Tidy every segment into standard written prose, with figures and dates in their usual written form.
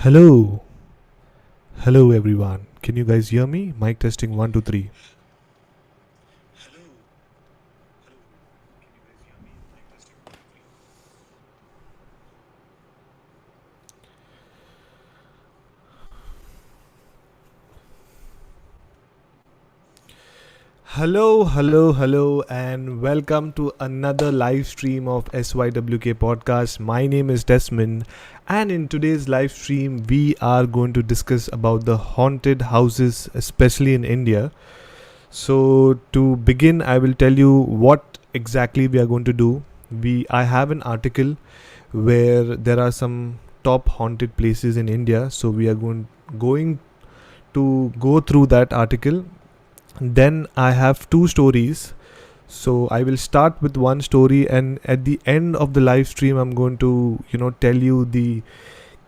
Hello, hello everyone. Can you guys hear me? Mic testing 1 2 3. Hello, and welcome to another live stream of SYWK podcast. My name is Desmond, and in today's live stream, we are going to discuss about the haunted houses, especially in India. So, to begin, I will tell you what exactly we are going to do. I have an article where there are some top haunted places in India. So, we are going to go through that article. Then I have two stories. So I will start with one story, and at the end of the live stream I'm going to tell you the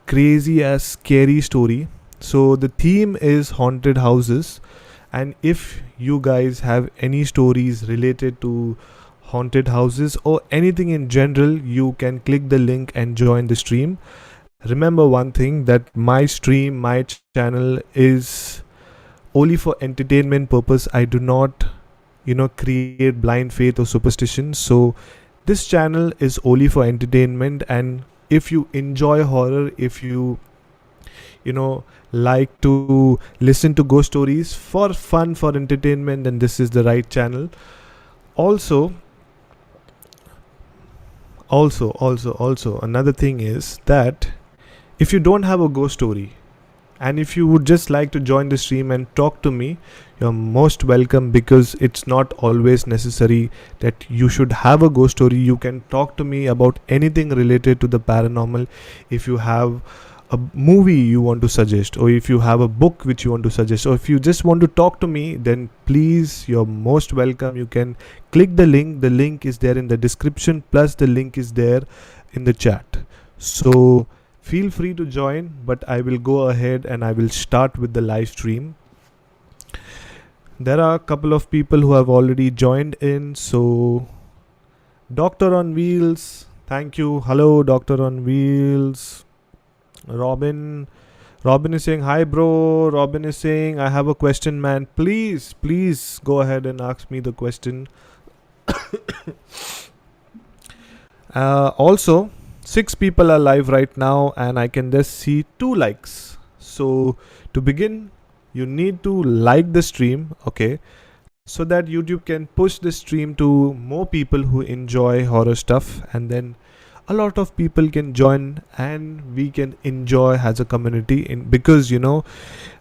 crazy as scary story. So the theme is haunted houses, and if you guys have any stories related to haunted houses or anything in general, you can click the link and join the stream. Remember one thing, that my channel is only for entertainment purpose. I do not create blind faith or superstition. So this channel is only for entertainment, and if you enjoy horror, if you like to listen to ghost stories for fun, for entertainment, then this is the right channel. Also also also also another thing is that if you don't have a ghost story, and if you would just like to join the stream and talk to me, you're most welcome, because it's not always necessary that you should have a ghost story. You can talk to me about anything related to the paranormal. If you have a movie you want to suggest, or if you have a book which you want to suggest, or if you just want to talk to me, then please, you're most welcome. You can click the link. The link is there in the description, plus the link is there in the chat. So feel free to join, but I will go ahead and I will start with the live stream. There are a couple of people who have already joined in. So Doctor on Wheels, thank you. Hello, Doctor on Wheels. Robin is saying hi, bro. Robin is saying, I have a question, man. Please go ahead and ask me the question. Also, 6 people are live right now, and I can just see 2 likes. So to begin, you need to like the stream, okay, so that YouTube can push the stream to more people who enjoy horror stuff, and then a lot of people can join and we can enjoy as a community. Because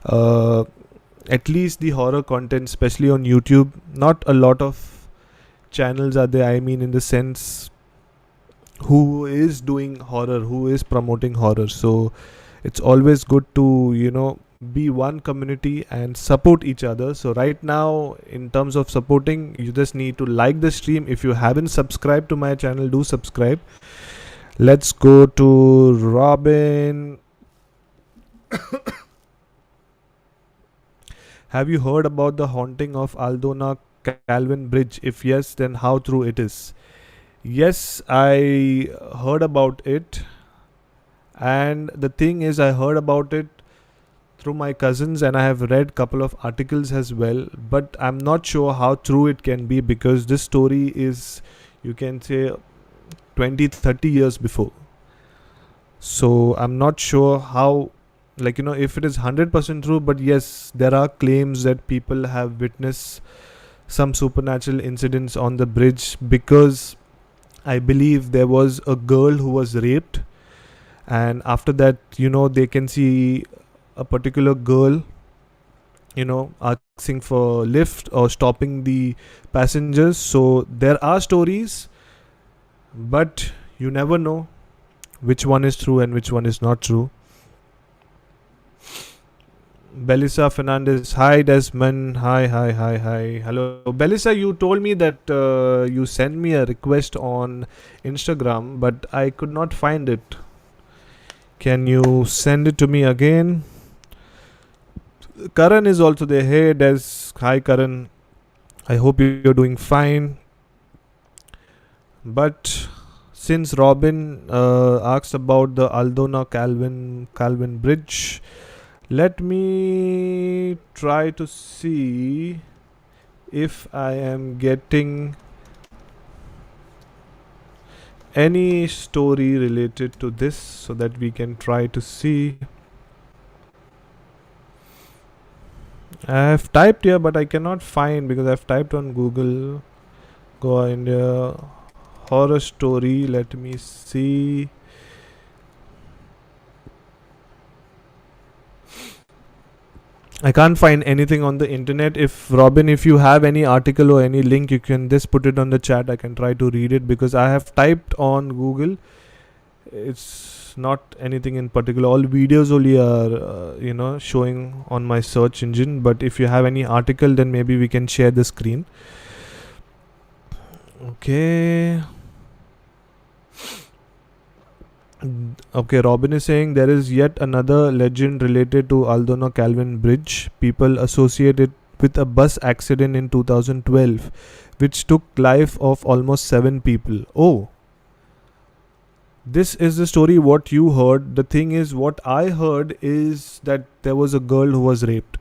uh, at least the horror content, especially on YouTube, not a lot of channels are there, I mean, in the sense, who is doing horror, who is promoting horror. So it's always good to be one community and support each other. So right now, in terms of supporting, you just need to like the stream. If you haven't subscribed to my channel, do subscribe. Let's go to Robin. Have you heard about the haunting of Aldona Calvin Bridge? If yes, then how true it is? Yes, I heard about it. And the thing is, I heard about it through my cousins, and I have read couple of articles as well, but I'm not sure how true it can be, because this story is, you can say, 20-30 years before. So I'm not sure how, if it is 100% true. But yes, there are claims that people have witnessed some supernatural incidents on the bridge, because I believe there was a girl who was raped, and after that, they can see a particular girl, asking for lift or stopping the passengers. So there are stories, but you never know which one is true and which one is not true. Belissa Fernandes, hi Desmond, hi. Hello, Belissa. You told me that you sent me a request on Instagram, but I could not find it. Can you send it to me again? Karan is also there. Hey Des, hi Karan. I hope you're doing fine. But since Robin asked about the Aldona Calvin Bridge, let me try to see if I am getting any story related to this, so that we can try to see. I have typed here, but I cannot find, because I've typed on Google Goa India horror story. Let me see. I can't find anything on the internet. If Robin, if you have any article or any link, you can just put it on the chat. I can try to read it, because I have typed on Google. It's not anything in particular. All videos only are showing on my search engine. But if you have any article, then maybe we can share the screen. Okay. Okay, Robin is saying there is yet another legend related to Aldona Calvin Bridge. People associate it with a bus accident in 2012, which took life of almost 7 people. Oh, this is the story what you heard. The thing is, what I heard is that there was a girl who was raped.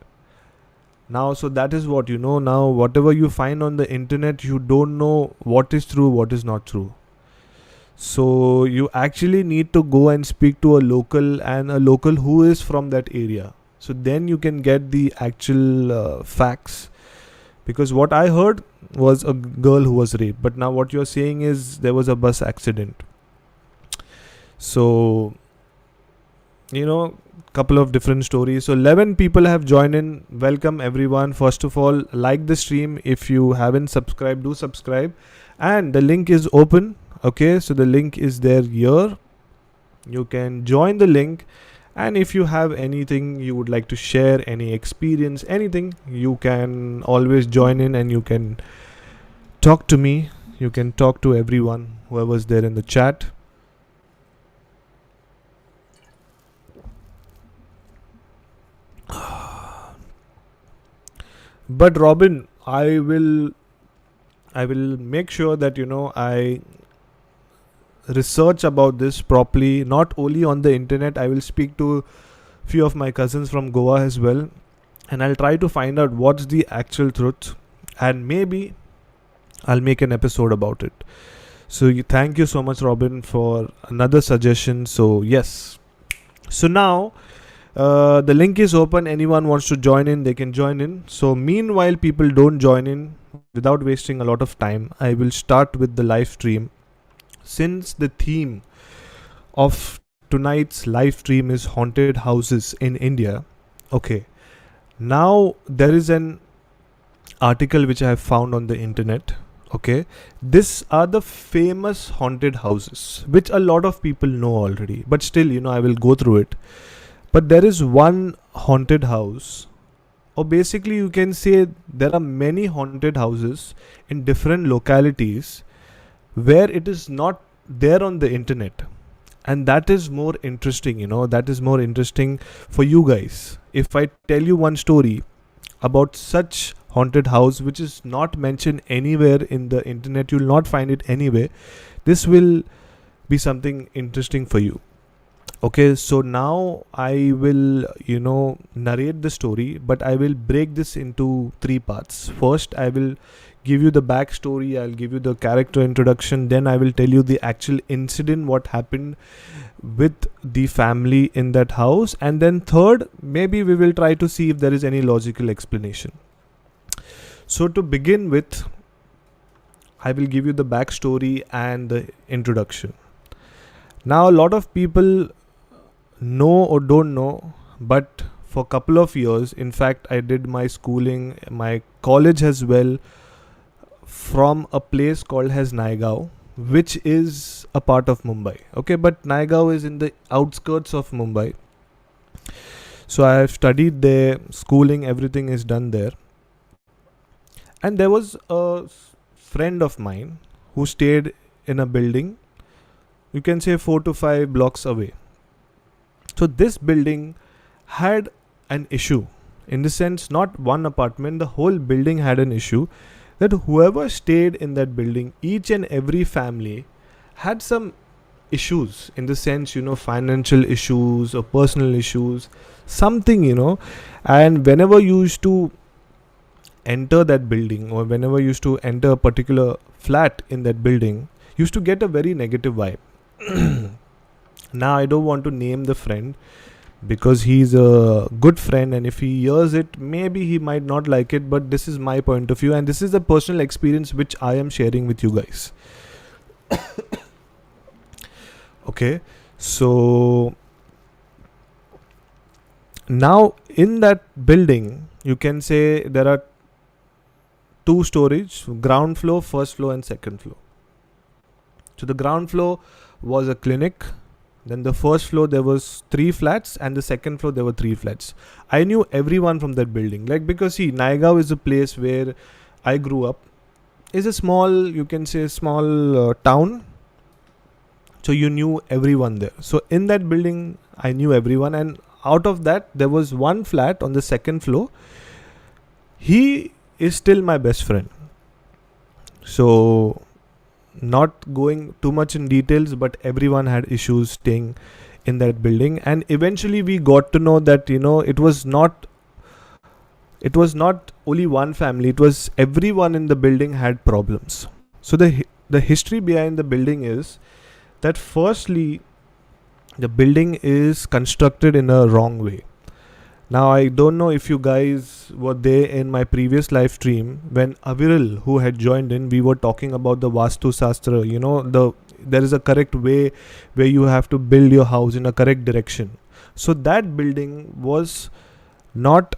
Now, so that is what you know. Now, whatever you find on the internet, you don't know what is true, what is not true. So you actually need to go and speak to a local, and a local who is from that area. So then you can get the actual facts. Because what I heard was a girl who was raped. But now what you're saying is there was a bus accident. So, couple of different stories. So 11 people have joined in. Welcome everyone. First of all, like the stream. If you haven't subscribed, do subscribe. And the link is open. Okay, so the link is there here. You can join the link, and if you have anything you would like to share, any experience, anything, you can always join in, and you can talk to me. You can talk to everyone, whoever's there in the chat. But Robin, I will make sure that I research about this properly, not only on the internet. I will speak to few of my cousins from Goa as well, and I'll try to find out what's the actual truth, and maybe I'll make an episode about it. So thank you so much, Robin, for another suggestion. So yes, so now the link is open. Anyone wants to join in, they can join in. So meanwhile people don't join in, without wasting a lot of time, I will start with the live stream. Since the theme of tonight's live stream is haunted houses in India, okay, now there is an article which I have found on the internet. Okay, these are the famous haunted houses which a lot of people know already, but still I will go through it. But there is one haunted house, or basically you can say there are many haunted houses in different localities where it is not there on the internet, and that is more interesting. That is more interesting for you guys. If I tell you one story about such haunted house which is not mentioned anywhere in the internet, you'll not find it anywhere, this will be something interesting for you. Okay, so now I will narrate the story, but I will break this into 3 parts. First, I will give you the backstory, I'll give you the character introduction, then I will tell you the actual incident, what happened with the family in that house, and then third, maybe we will try to see if there is any logical explanation. So to begin with, I will give you the backstory and the introduction. Now a lot of people know or don't know, but for a couple of years, in fact I did my schooling, my college as well, from a place called as Naigaon, which is a part of Mumbai. Okay, but Naigaon is in the outskirts of Mumbai. So I have studied there, schooling, everything is done there. And there was a friend of mine who stayed in a building, you can say 4 to 5 blocks away. So this building had an issue, in the sense not one apartment, the whole building had an issue, that whoever stayed in that building, each and every family had some issues, in the sense, financial issues or personal issues, something, and whenever you used to enter that building, or whenever you used to enter a particular flat in that building, you used to get a very negative vibe. Now I don't want to name the friend, because he's a good friend, and if he hears it, maybe he might not like it, but this is my point of view, and this is a personal experience which I am sharing with you guys. Okay, so now in that building, you can say there are two stories: ground floor, first floor, and second floor. So the ground floor was a clinic. Then the first floor there was 3 flats, and the second floor there were 3 flats. I knew everyone from that building, like, because see, Naigaon is a place where I grew up. It's a small, you can say, small town. So you knew everyone there. So in that building, I knew everyone, and out of that, there was one flat on the second floor. He is still my best friend. So, not going too much in details, but everyone had issues staying in that building, and eventually we got to know that it was not only one family, it was everyone in the building had problems. So the history behind the building is that, firstly, the building is constructed in a wrong way. Now, I don't know if you guys were there in my previous live stream when Aviral, who had joined in, we were talking about the Vastu Sastra. There is a correct way where you have to build your house in a correct direction. So that building was not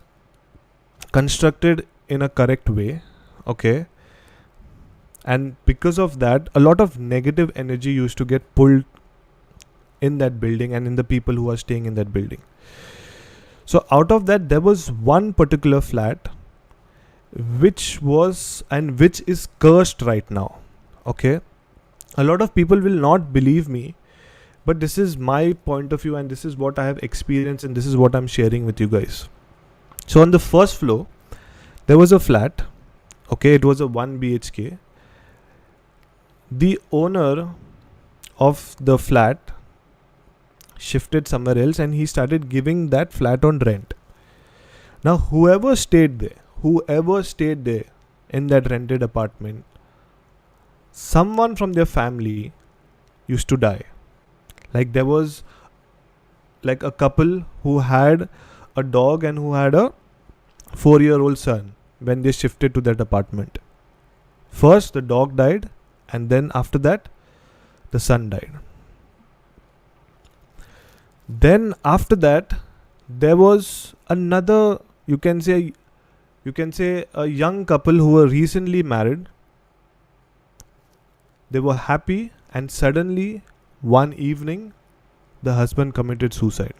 constructed in a correct way. Okay. And because of that, a lot of negative energy used to get pulled in that building and in the people who are staying in that building. So out of that, there was one particular flat which is cursed right now. Okay. A lot of people will not believe me, but this is my point of view, and this is what I have experienced, and this is what I'm sharing with you guys. So on the first floor, there was a flat. Okay. It was a 1 BHK. The owner of the flat shifted somewhere else, and he started giving that flat on rent. Now, whoever stayed there in that rented apartment, someone from their family used to die. Like, there was like a couple who had a dog and who had a 4-year-old son when they shifted to that apartment. First, the dog died, and then after that, the son died. Then after that, there was another, you can say a young couple who were recently married. They were happy, and suddenly one evening, the husband committed suicide.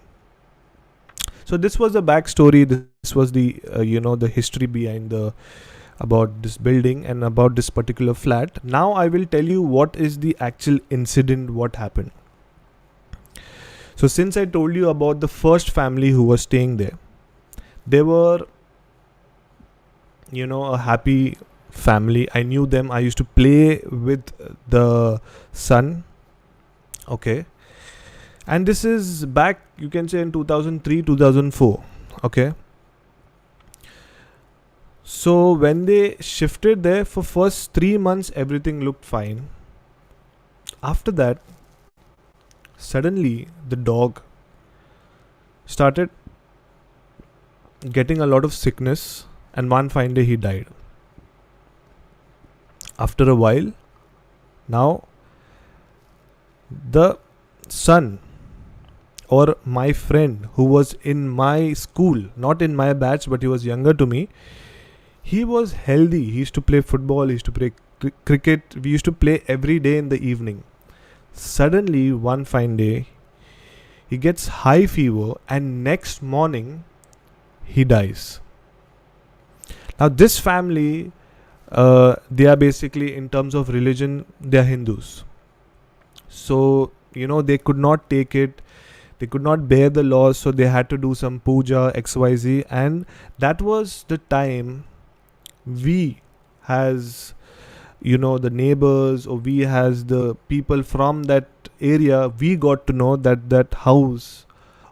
So this was the backstory. This was the the history behind about this building and about this particular flat. Now I will tell you what is the actual incident, what happened. So since I told you about the first family who was staying there, they were, a happy family. I knew them. I used to play with the son. Okay. And this is back, you can say, in 2003, 2004. Okay. So when they shifted there, for first 3 months, everything looked fine. After that, suddenly the dog started getting a lot of sickness, and one fine day he died. After a while, now the son, or my friend who was in my school, not in my batch, but he was younger to me, he was healthy. He used to play football, he used to play cricket. We used to play every day in the evening. Suddenly, one fine day, he gets high fever, and next morning, he dies. Now, this family, they are basically, in terms of religion, they are Hindus. So, they could not take it. They could not bear the loss, so they had to do some puja, XYZ. And that was the time we, as the neighbors, or we as the people from that area, we got to know that that house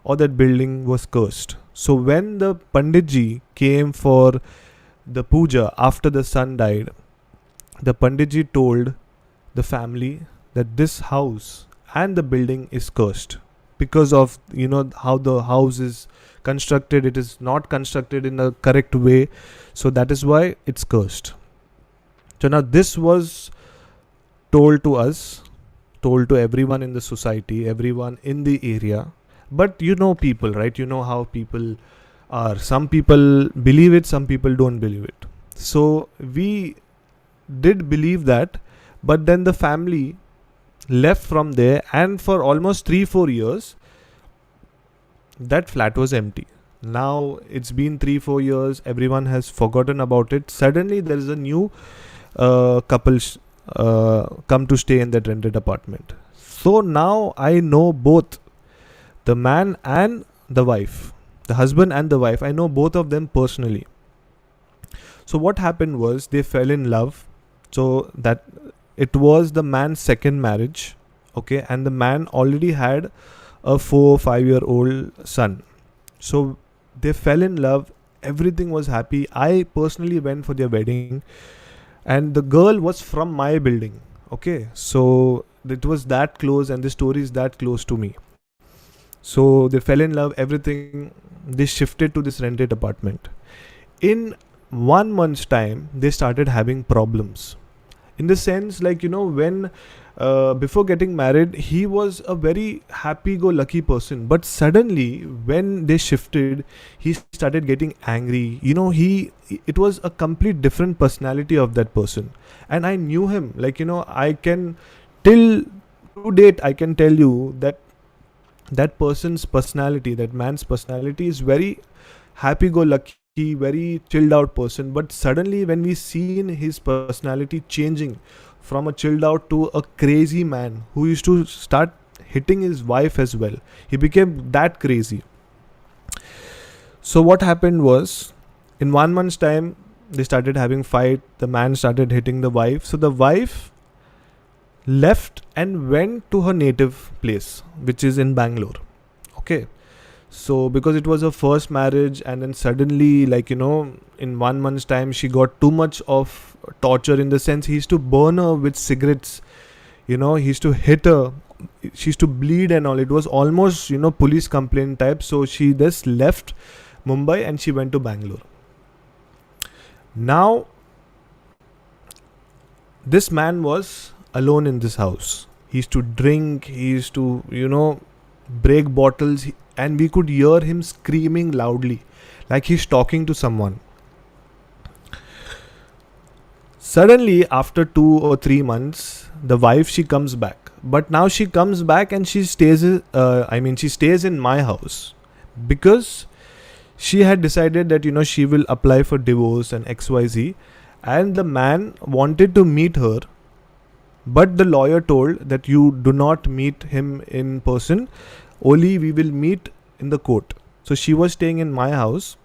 or that building was cursed. So when the panditji came for the puja after the son died, the panditji told the family that this house and the building is cursed because of how the house is constructed. It is not constructed in a correct way, so that is why it's cursed. So now this was told to us, told to everyone in the society, everyone in the area. But people, right? You know how people are. Some people believe it, some people don't believe it. So we did believe that, but then the family left from there, and for almost 3-4 years that flat was empty. Now it's been 3-4 years, everyone has forgotten about it. Suddenly there is a new couple come to stay in that rented apartment. So now I know both the man and the wife, the husband and the wife. I know both of them personally. So what happened was they fell in love. So that it was the man's second marriage, okay, and the man already had a 4-5-year-old son. So they fell in love, everything was happy. I personally went for their wedding, and the girl was from my building, okay. So it was that close, and the story is that close to me. So they fell in love, everything. They shifted to this rented apartment. In 1 month's time they started having problems, in the sense, like, when before getting married he was a very happy-go-lucky person, but suddenly when they shifted he started getting angry. It was a complete different personality of that person, and I knew him, like, I can, till to date I can tell you that that person's personality, that man's personality, is very happy-go-lucky, very chilled out person. But suddenly when we seen his personality changing from a chilled out to a crazy man who used to start hitting his wife as well, he became that crazy. So what happened was, in 1 month's time they started having fight. The man started hitting the wife. So the wife left and went to her native place, which is in Bangalore, okay. So because it was her first marriage, and then suddenly, like, in 1 month's time she got too much of torture, in the sense he used to burn her with cigarettes, he used to hit her, she used to bleed and all. It was almost police complaint type. So she just left Mumbai and she went to Bangalore. Now this man was alone in this house. He used to drink, he used to break bottles, and we could hear him screaming loudly like he's talking to someone. Suddenly after 2 or 3 months the wife, she comes back, but now she comes back and she stays she stays in my house, because she had decided that she will apply for divorce and XYZ, and the man wanted to meet her, but the lawyer told that you do not meet him in person, only we will meet in the court. So she was staying in my house,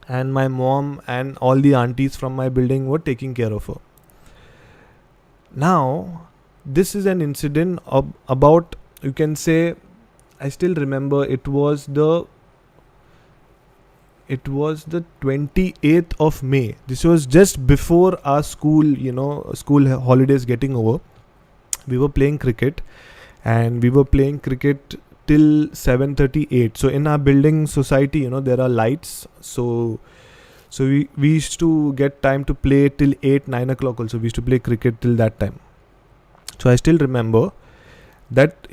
and my mom and all the aunties from my building were taking care of her. Now this is an incident about, you can say, I still remember, it was the 28th of May. This was just before our school holidays getting over. We were playing cricket, and we were playing cricket till 7:38. So in our building society, there are lights. So we used to get time to play till 8-9 o'clock also. We used to play cricket till that time. So I still remember that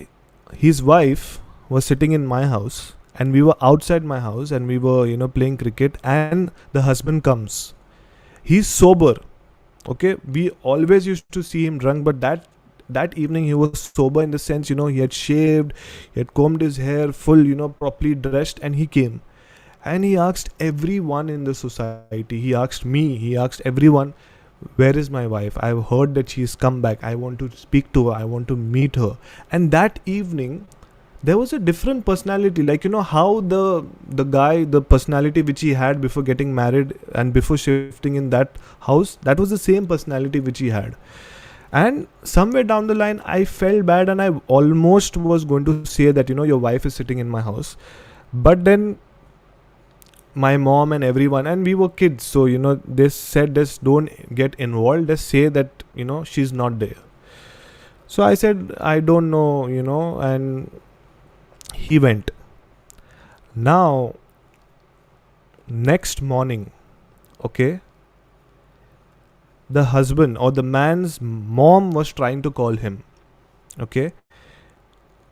his wife was sitting in my house, and we were outside my house, and we were playing cricket, and the husband comes. He's sober, okay. We always used to see him drunk, but that evening he was sober, in the sense, he had shaved, he had combed his hair full, properly dressed, and he came. And he asked everyone in the society, he asked me, he asked everyone, where is my wife? I've heard that she's come back. I want to speak to her. I want to meet her. And that evening, there was a different personality. Like, how the guy, the personality which he had before getting married and before shifting in that house, that was the same personality which he had. And somewhere down the line, I felt bad, and I almost was going to say that, your wife is sitting in my house. But then my mom and everyone, and we were kids, so they said, just don't get involved, just say that she's not there. So I said, I don't know, and he went. Now, next morning, okay, the husband or the man's mom was trying to call him, okay,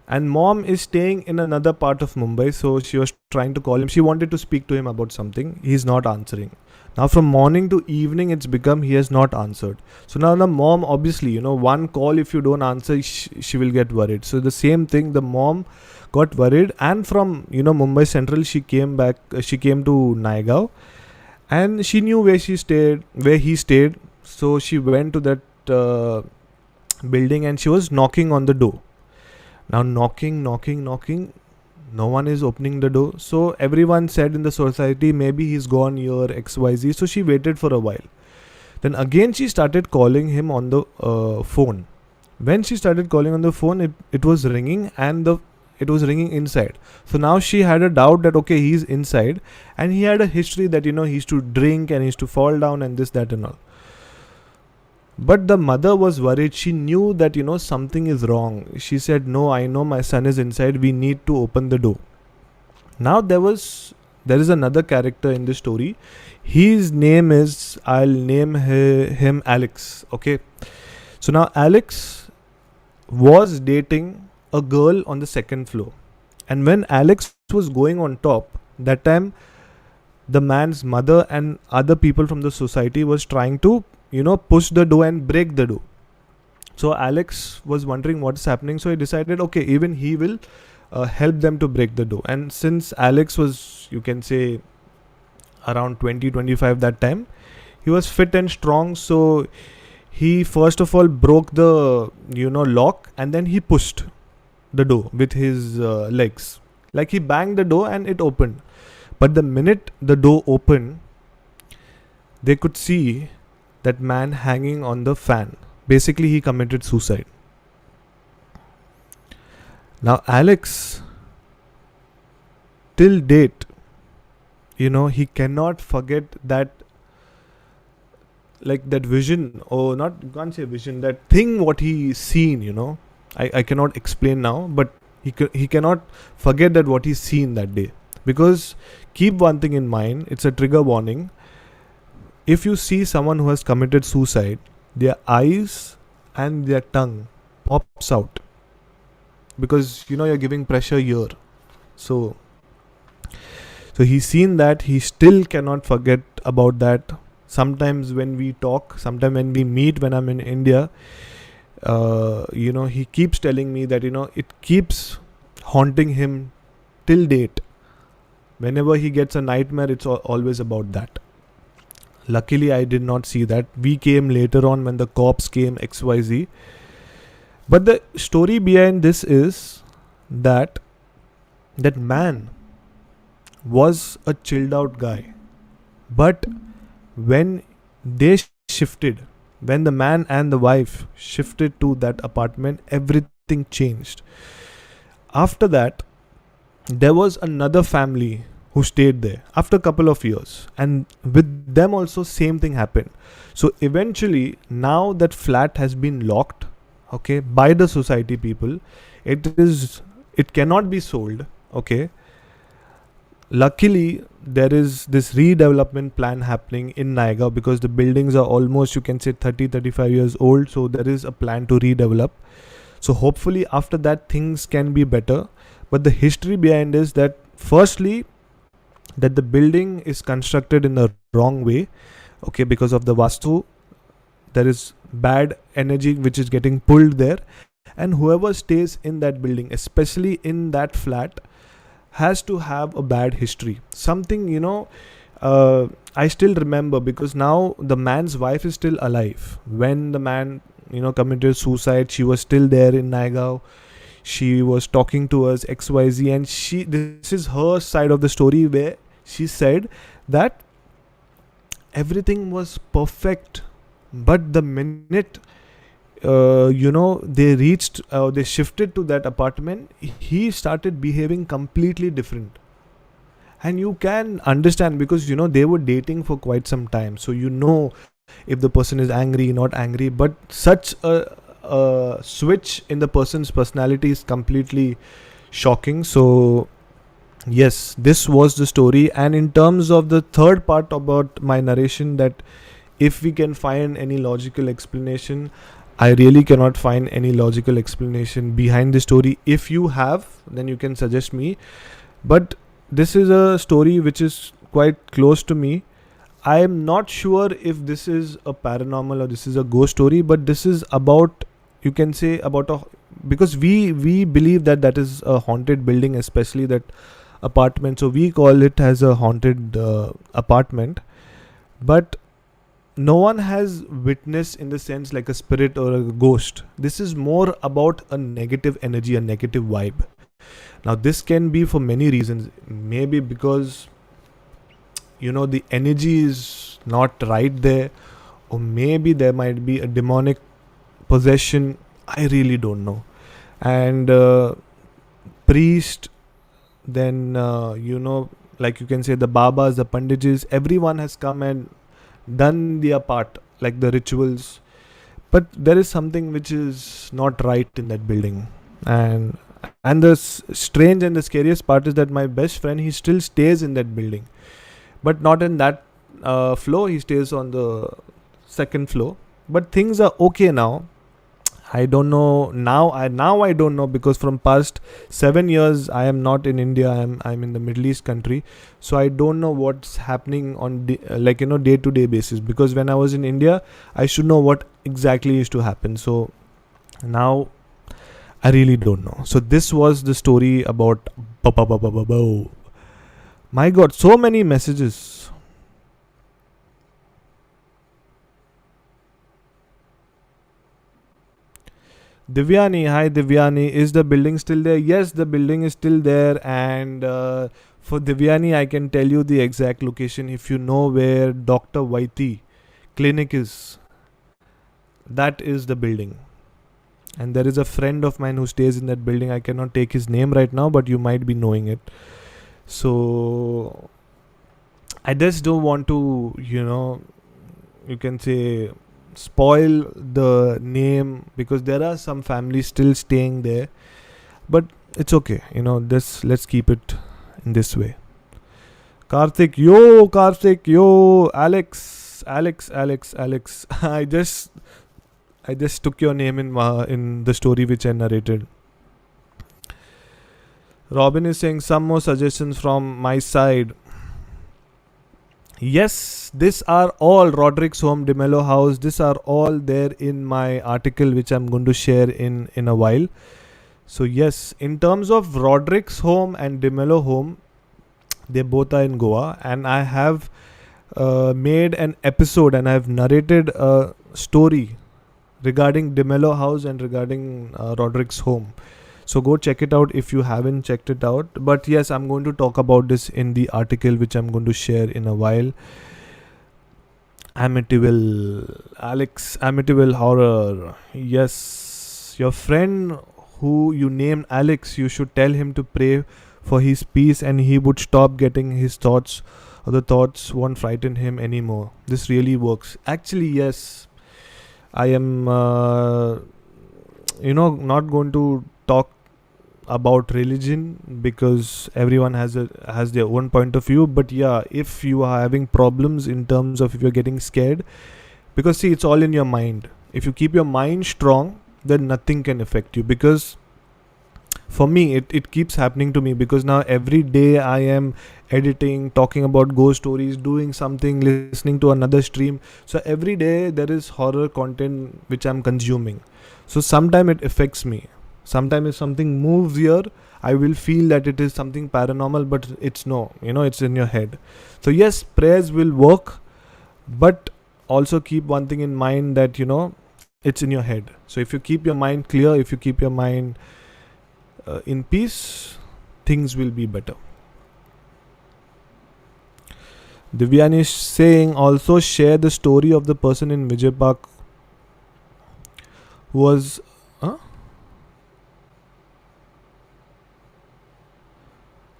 and mom is staying in another part of Mumbai, so she was trying to call him. She wanted to speak to him about something. He's not answering. Now from morning to evening, it's become he has not answered. So now the mom, obviously, one call, if you don't answer, she will get worried. So the same thing, the mom got worried, and from Mumbai Central, she came back. She came to Naigaon, and she knew where he stayed. So she went to that building, and she was knocking on the door. Now knocking, no one is opening the door. So everyone said in the society, maybe he's gone here, XYZ. So she waited for a while. Then again she started calling him on the phone. When she started calling on the phone, it was ringing, and it was ringing inside. So now she had a doubt that, okay, he's inside, and he had a history that he used to drink and he used to fall down and this, that and all. But the mother was worried. She knew that something is wrong. She said, no, I know my son is inside, we need to open the door. Now there is another character in this story. His name is, I'll name him Alex. Okay, so now Alex was dating a girl on the second floor, and when Alex was going on top, that time the man's mother and other people from the society was trying to push the door and break the door. So Alex was wondering what's happening. So he decided, okay, even he will help them to break the door. And since Alex was, you can say, around 20-25 that time, he was fit and strong. So he first of all broke the lock, and then he pushed the door with his legs. Like, he banged the door and it opened. But the minute the door opened, they could see that man hanging on the fan. Basically, he committed suicide. Now Alex, till date, he cannot forget that, like, that vision, or not, you can't say vision, that thing what he seen. I cannot explain now, but he cannot forget that what he's seen that day. Because keep one thing in mind, it's a trigger warning. If you see someone who has committed suicide, their eyes and their tongue pops out, because you're giving pressure here. So he's seen that. He still cannot forget about that. Sometimes when we talk, sometimes when we meet, when I'm in India, he keeps telling me that it keeps haunting him till date. Whenever he gets a nightmare, it's always about that. Luckily, I did not see that. We came later on when the cops came, XYZ. But the story behind this is that man was a chilled out guy. But when they shifted, when the man and the wife shifted to that apartment, everything changed. After that, there was another family who stayed there after a couple of years, and with them also same thing happened. So eventually, now that flat has been locked, okay, by the society people, it cannot be sold, okay. Luckily, there is this redevelopment plan happening in Naigaon, because the buildings are almost, you can say, 30-35 years old. So there is a plan to redevelop. So hopefully after that things can be better. But the history behind is that, firstly, that the building is constructed in the wrong way, okay, because of the vastu. There is bad energy which is getting pulled there, and whoever stays in that building, especially in that flat, has to have a bad history. Something, I still remember, because now the man's wife is still alive. When the man, committed suicide, she was still there in Naigaon. she was talking to us XYZ, and this is her side of the story, where she said that everything was perfect, but the minute they shifted to that apartment, he started behaving completely different. And you can understand, because they were dating for quite some time, so if the person is angry, not angry, but such a switch in the person's personality is completely shocking. So yes, this was the story. And in terms of the third part about my narration, that if we can find any logical explanation, I really cannot find any logical explanation behind the story. If you have, then you can suggest me. But this is a story which is quite close to me. I am not sure if this is a paranormal or this is a ghost story, but this is about, you can say, about because we believe that is a haunted building, especially that apartment. So we call it as a haunted apartment. But no one has witnessed in the sense like a spirit or a ghost. This is more about a negative energy, a negative vibe. Now this can be for many reasons. Maybe because the energy is not right there, or maybe there might be a demonic possession. I really don't know. And priest, then like you can say the babas, the pandits, everyone has come and done their part, like the rituals, but there is something which is not right in that building. And the strange and the scariest part is that my best friend, he still stays in that building, but not in that floor. He stays on the second floor, but things are okay now. I don't know now. I don't know, because from past 7 years I am not in India. I'm in the Middle East country, so I don't know what's happening on day to day basis. Because when I was in India, I should know what exactly used to happen. So now I really don't know. So this was the story about. My God, so many messages. Divyani, hi Divyani. Is the building still there? Yes, the building is still there. And for Divyani, I can tell you the exact location. If you know where Dr. Vaiti clinic is, that is the building. And there is a friend of mine who stays in that building. I cannot take his name right now, but you might be knowing it. So I just don't want to, you can say, spoil the name, because there are some families still staying there. But it's okay, let's keep it in this way. Karthik, yo, Alex. I just took your name in the story which I narrated. Robin is saying some more suggestions from my side. Yes, these are all Roderick's home, DeMello house. These are all there in my article, which I'm going to share in a while. So yes, in terms of Roderick's home and DeMello home, they both are in Goa, and I have made an episode and I have narrated a story regarding DeMello house and regarding Roderick's home. So go check it out if you haven't checked it out. But yes, I'm going to talk about this in the article which I'm going to share in a while. Amityville, Alex, Amityville horror. Yes, your friend who you named Alex, you should tell him to pray for his peace, and he would stop getting his thoughts, or the thoughts won't frighten him anymore. This really works. Actually, yes, I am not going to talk about religion, because everyone has their own point of view. But yeah, if you are having problems in terms of if you're getting scared, because see, it's all in your mind. If you keep your mind strong, then nothing can affect you. Because for me, it keeps happening to me, because now every day I am editing, talking about ghost stories, doing something, listening to another stream. So every day there is horror content which I'm consuming. So sometimes it affects me. Sometimes if something moves here, I will feel that it is something paranormal, but it's it's in your head. So yes, prayers will work, but also keep one thing in mind, that it's in your head. So if you keep your mind clear, if you keep your mind in peace, things will be better. Divyani is saying also share the story of the person in Vijay Park who was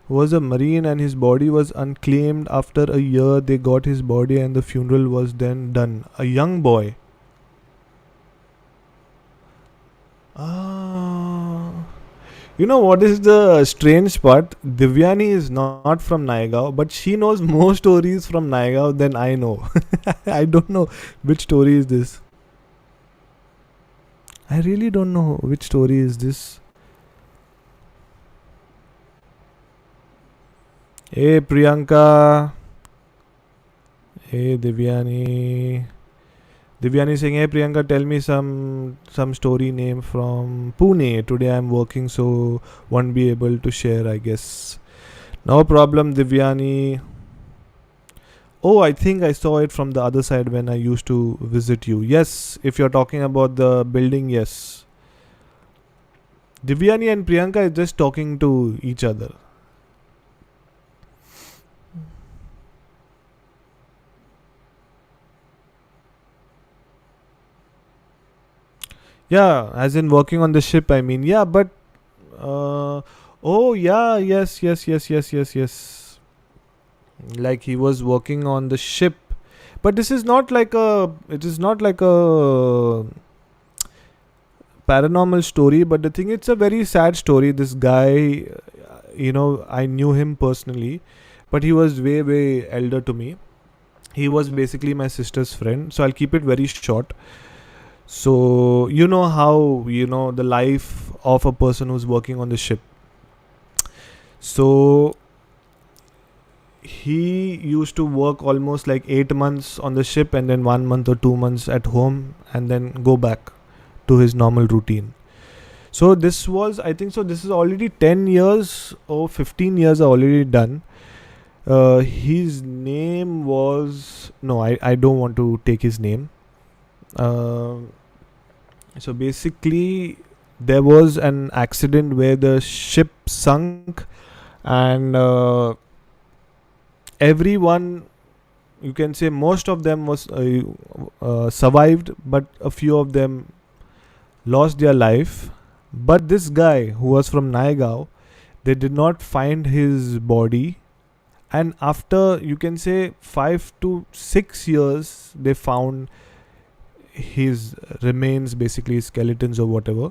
was a marine and his body was unclaimed. After a year they got his body and the funeral was then done. A young boy. You know what is the strange part? Divyani is not from Naigaon, but she knows more stories from Naigaon than I know. I don't know which story is this. I really don't know which story is this. Hey Priyanka. Hey Divyani. Divyani saying, hey Priyanka, tell me some story name from Pune. Today I'm working, so won't be able to share, I guess. No problem, Divyani. Oh, I think I saw it from the other side when I used to visit you. Yes, if you're talking about the building, yes. Divyani and Priyanka is just talking to each other. Yeah, as in working on the ship, I mean. Yeah, but oh yeah, yes. Like he was working on the ship. But this is not like a paranormal story, but the thing, it's a very sad story. This guy, I knew him personally, but he was way elder to me. He was basically my sister's friend, so I'll keep it very short. So you know how the life of a person who's working on the ship. So he used to work almost like 8 months on the ship and then 1 month or 2 months at home and then go back to his normal routine. So this was, I think so, this is already 10 years or 15 years are already done. His name was, no, I don't want to take his name. So basically there was an accident where the ship sunk and everyone, you can say most of them was survived, but a few of them lost their life. But this guy who was from Naigaon, they did not find his body, and after, you can say, 5 to 6 years they found his remains, basically skeletons or whatever.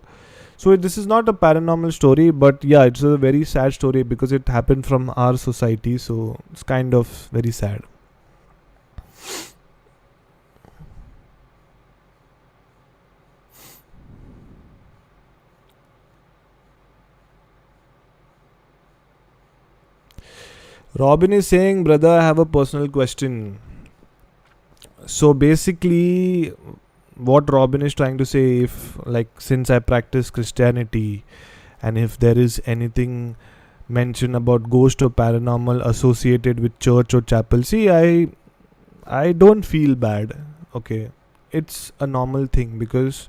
So this is not a paranormal story, but yeah, it's a very sad story because it happened from our society, so it's kind of very sad. Robin is saying, brother, I have a personal question. So basically what Robin is trying to say, if like, since I practice Christianity and if there is anything mentioned about ghost or paranormal associated with church or chapel, see, I don't feel bad. Okay, it's a normal thing because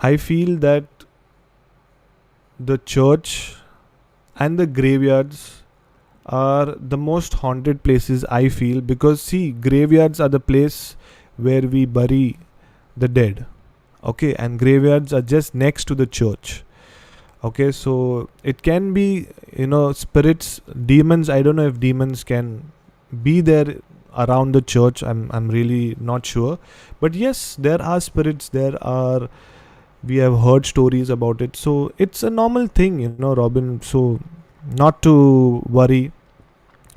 I feel that the church and the graveyards are the most haunted places, I feel, because see, graveyards are the place where we bury the dead. Okay, and graveyards are just next to the church. Okay, so it can be, spirits, demons. I don't know if demons can be there around the church. I'm really not sure. But yes, there are spirits, we have heard stories about it. So it's a normal thing, Robin. So not to worry.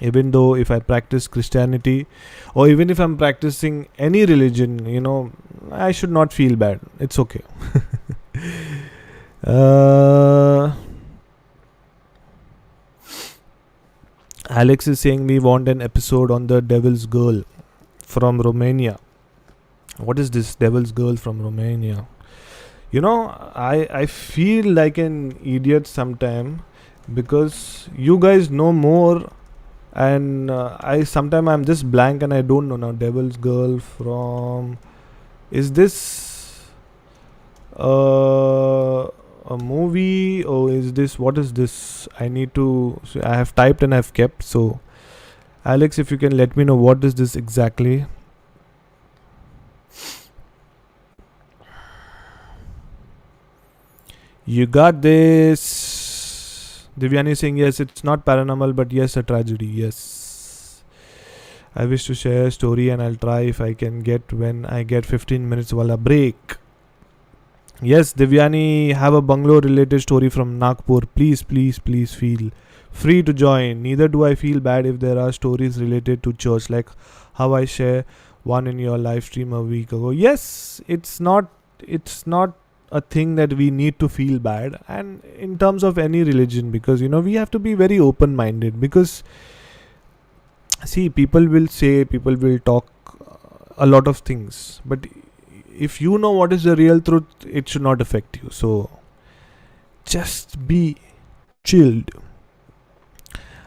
Even though if I practice Christianity or even if I'm practicing any religion, I should not feel bad. It's okay. Alex is saying we want an episode on the Devil's Girl from Romania. What is this Devil's Girl from Romania? I feel like an idiot sometime because you guys know more. And I'm just blank and I don't know now. Devil's Girl from, is this a movie, or is this, what is this? I need to, so I have typed and I've kept. So Alex, if you can let me know what is this exactly. You got this. Divyani saying yes, it's not paranormal, but yes, a tragedy. Yes. I wish to share a story and I'll try if I can get when I get 15 minutes while a break. Yes, Divyani, have a bungalow related story from Nagpur. Please, please, please feel free to join. Neither do I feel bad if there are stories related to church, like how I share one in your live stream a week ago. Yes, it's not a thing that we need to feel bad, and in terms of any religion, because we have to be very open minded, because see, people will talk a lot of things, but if you know what is the real truth, it should not affect you. So just be chilled.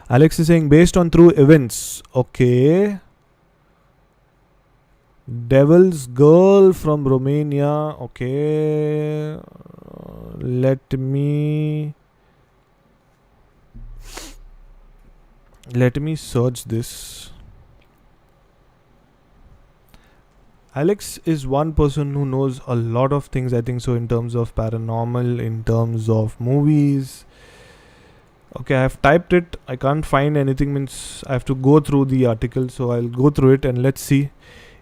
Alex is saying based on true events. Okay. Devil's Girl from Romania. Okay. Let me search this. Alex is one person who knows a lot of things, I think so, in terms of paranormal, in terms of movies. Okay, I have typed it. I can't find anything, means I have to go through the article. So I'll go through it and let's see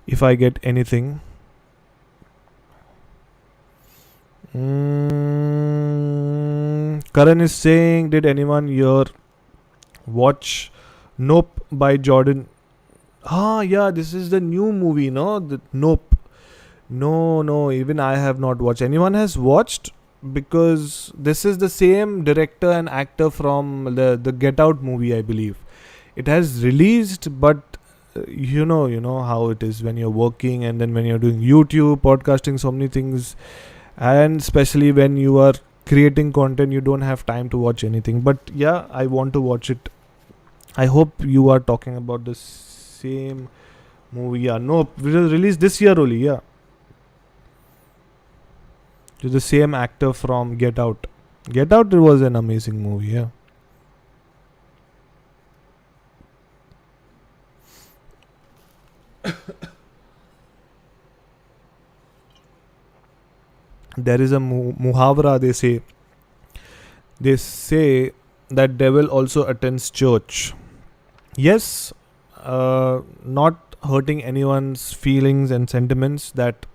if I get anything. Karan is saying, did anyone here watch Nope by Jordan? Yeah, this is the new movie, no? The Nope. No, even I have not watched. Anyone has watched? Because this is the same director and actor from the Get Out movie, I believe. It has released, but you know how it is when you're working, and then when you're doing YouTube, podcasting, so many things, and especially when you are creating content, you don't have time to watch anything. But yeah, I want to watch it. I hope you are talking about the same movie. Yeah, no, it was released this year only. Yeah, to the same actor from Get Out. Get Out, it was an amazing movie. Yeah. There is a muhavra, they say that devil also attends church. Yes, not hurting anyone's feelings and sentiments, that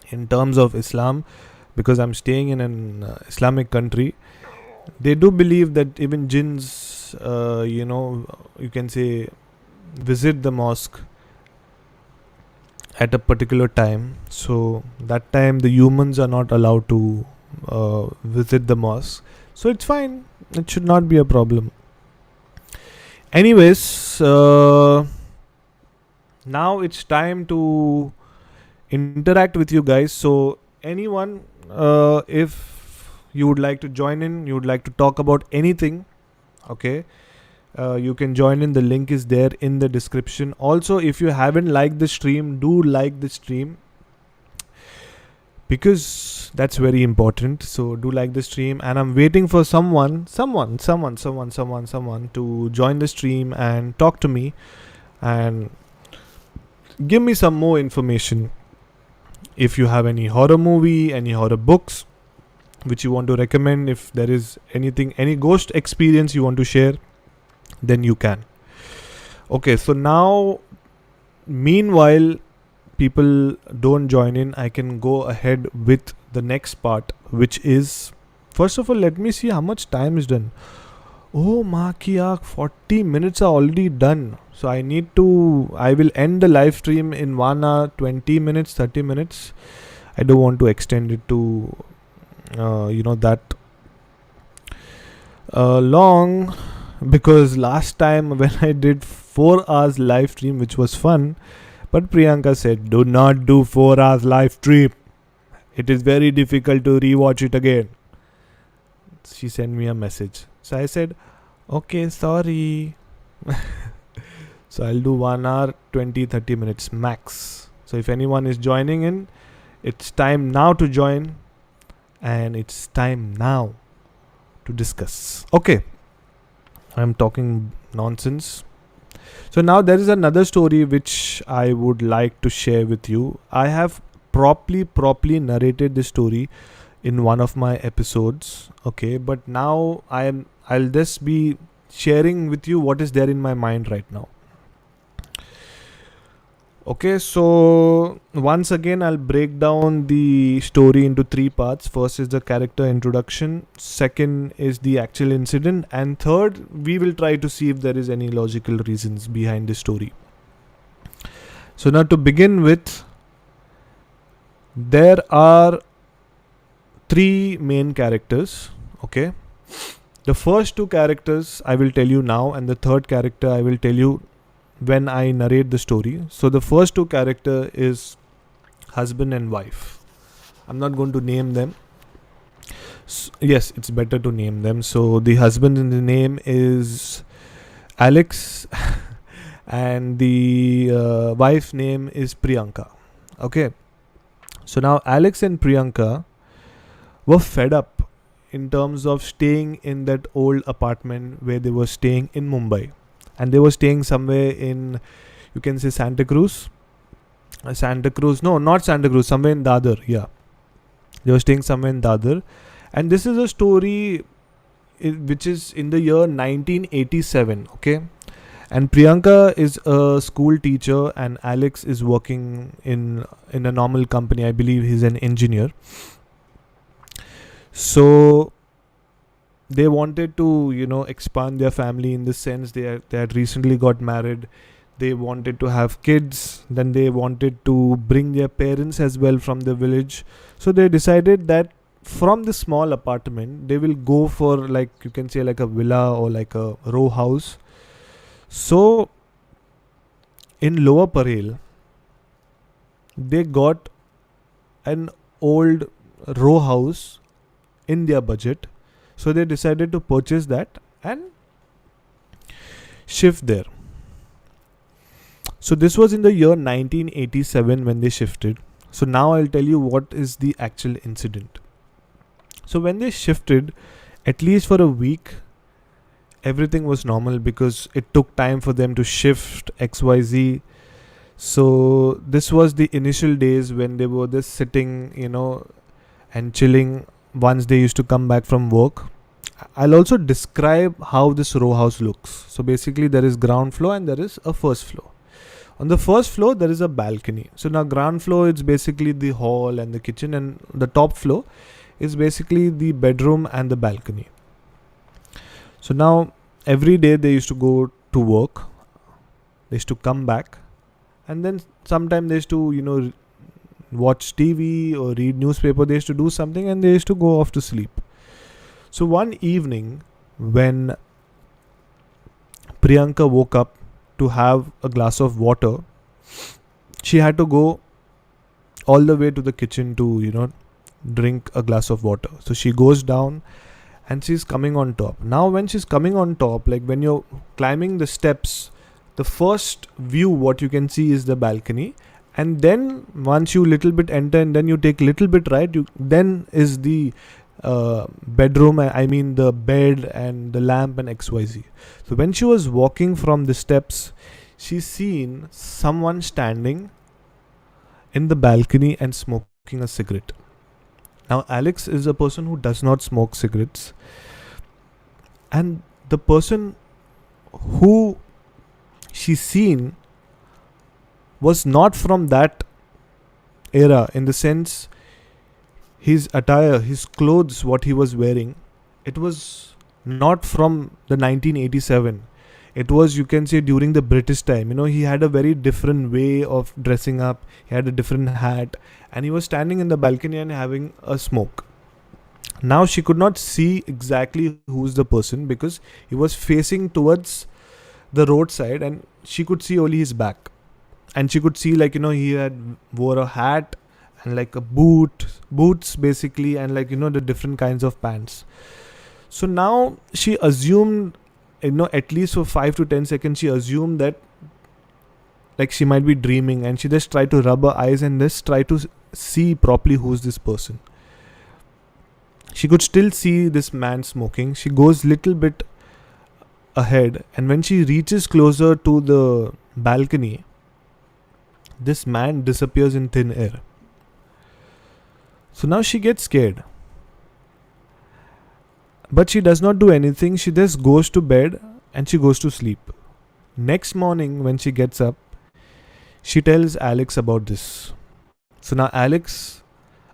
in terms of Islam, because I'm staying in an Islamic country, they do believe that even jinns, you can say, visit the mosque at a particular time. So that time the humans are not allowed to visit the mosque. So it's fine. It should not be a problem. Anyways, now it's time to interact with you guys. So anyone, if you would like to join in, you would like to talk about anything, okay, you can join in. The link is there in the description. Also, if you haven't liked the stream, do like the stream, because that's very important. So do like the stream, and I'm waiting for someone to join the stream and talk to me and give me some more information. If you have any horror movie, any horror books which you want to recommend, if there is anything, any ghost experience you want to share, then you can. Okay, so now, meanwhile people don't join in, I can go ahead with the next part, which is, first of all, let me see how much time is done. Oh Makia, 40 minutes are already done. So I will end the live stream in 1 hour, 20 minutes, 30 minutes. I don't want to extend it to that long, because last time when I did 4 hours live stream, which was fun, but Priyanka said, do not do 4 hours live stream. It is very difficult to rewatch it again. She sent me a message. So I said, okay, sorry. So I'll do 1 hour, 20-30 minutes max. So if anyone is joining in, it's time now to join. and it's time now to discuss. Okay, I'm talking nonsense. So now there is another story which I would like to share with you. I have properly narrated this story in one of my episodes. Okay, but now I'll just be sharing with you what is there in my mind right now. Okay, so once again I'll break down the story into three parts. First is the character introduction, second is the actual incident, and third we will try to see if there is any logical reasons behind the story. So now to begin with, there are three main characters. Okay, the first two characters I will tell you now, and the third character I will tell you when I narrate the story. So the first two character is husband and wife. I'm not going to name them. Yes, it's better to name them. So the husband in the name is Alex and the wife name is Priyanka. Okay, so now Alex and Priyanka were fed up in terms of staying in that old apartment where they were staying in Mumbai. And they were staying somewhere in, you can say, Santa Cruz. No, not Santa Cruz, somewhere in Dadar. Yeah, they were staying somewhere in Dadar. And this is a story which is in the year 1987. Okay, and Priyanka is a school teacher and Alex is working in a normal company. I believe he's an engineer. So they wanted to, expand their family in the sense they had recently got married. They wanted to have kids. Then they wanted to bring their parents as well from the village. So they decided that from the small apartment, they will go for, like, you can say, like a villa or like a row house. So in Lower Parel, they got an old row house in their budget. So they decided to purchase that and shift there. So this was in the year 1987 when they shifted. So now I'll tell you what is the actual incident. So when they shifted, at least for a week, everything was normal because it took time for them to shift XYZ. So this was the initial days when they were just sitting, and chilling once they used to come back from work. I'll also describe how this row house looks. So basically there is ground floor and there is a first floor. On the first floor there is a balcony. So now ground floor is basically the hall and the kitchen, and the top floor is basically the bedroom and the balcony. So now every day they used to go to work. They used to come back, and then sometime they used to, watch TV or read newspaper. They used to do something and they used to go off to sleep. So one evening when Priyanka woke up to have a glass of water, she had to go all the way to the kitchen to, drink a glass of water. So she goes down and she's coming on top. Now when she's coming on top, like when you're climbing the steps, the first view what you can see is the balcony. And then once you little bit enter and then you take little bit right, then is the bedroom, I mean the bed and the lamp and XYZ. So when she was walking from the steps, she seen someone standing in the balcony and smoking a cigarette. Now Alex is a person who does not smoke cigarettes, and the person who she seen was not from that era, in the sense his attire, his clothes, what he was wearing, it was not from the 1987. It was, you can say, during the British time. He had a very different way of dressing up. He had a different hat and he was standing in the balcony and having a smoke. Now she could not see exactly who's the person because he was facing towards the roadside and she could see only his back. And she could see, like, he had wore a hat and like a boots basically, and like, the different kinds of pants. So now she assumed, at least for 5 to 10 seconds, she assumed that like she might be dreaming, and she just tried to rub her eyes and just try to see properly who's this person. she could still see this man smoking. She goes little bit ahead, and when she reaches closer to the balcony, this man disappears in thin air. So now she gets scared. But she does not do anything. She just goes to bed and she goes to sleep. Next morning when she gets up, she tells Alex about this. So now Alex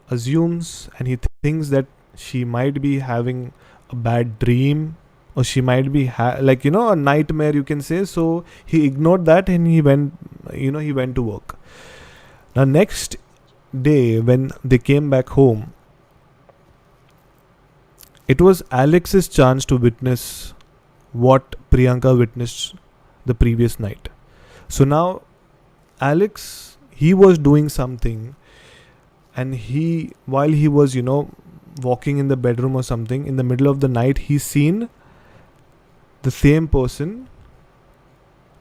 assumes and he thinks that she might be having a bad dream, or she might be a nightmare, you can say. So he ignored that and he went to work. Now next day when they came back home, it was Alex's chance to witness what Priyanka witnessed the previous night. So now Alex, he was doing something, and while he was walking in the bedroom or something, in the middle of the night, he seen the same person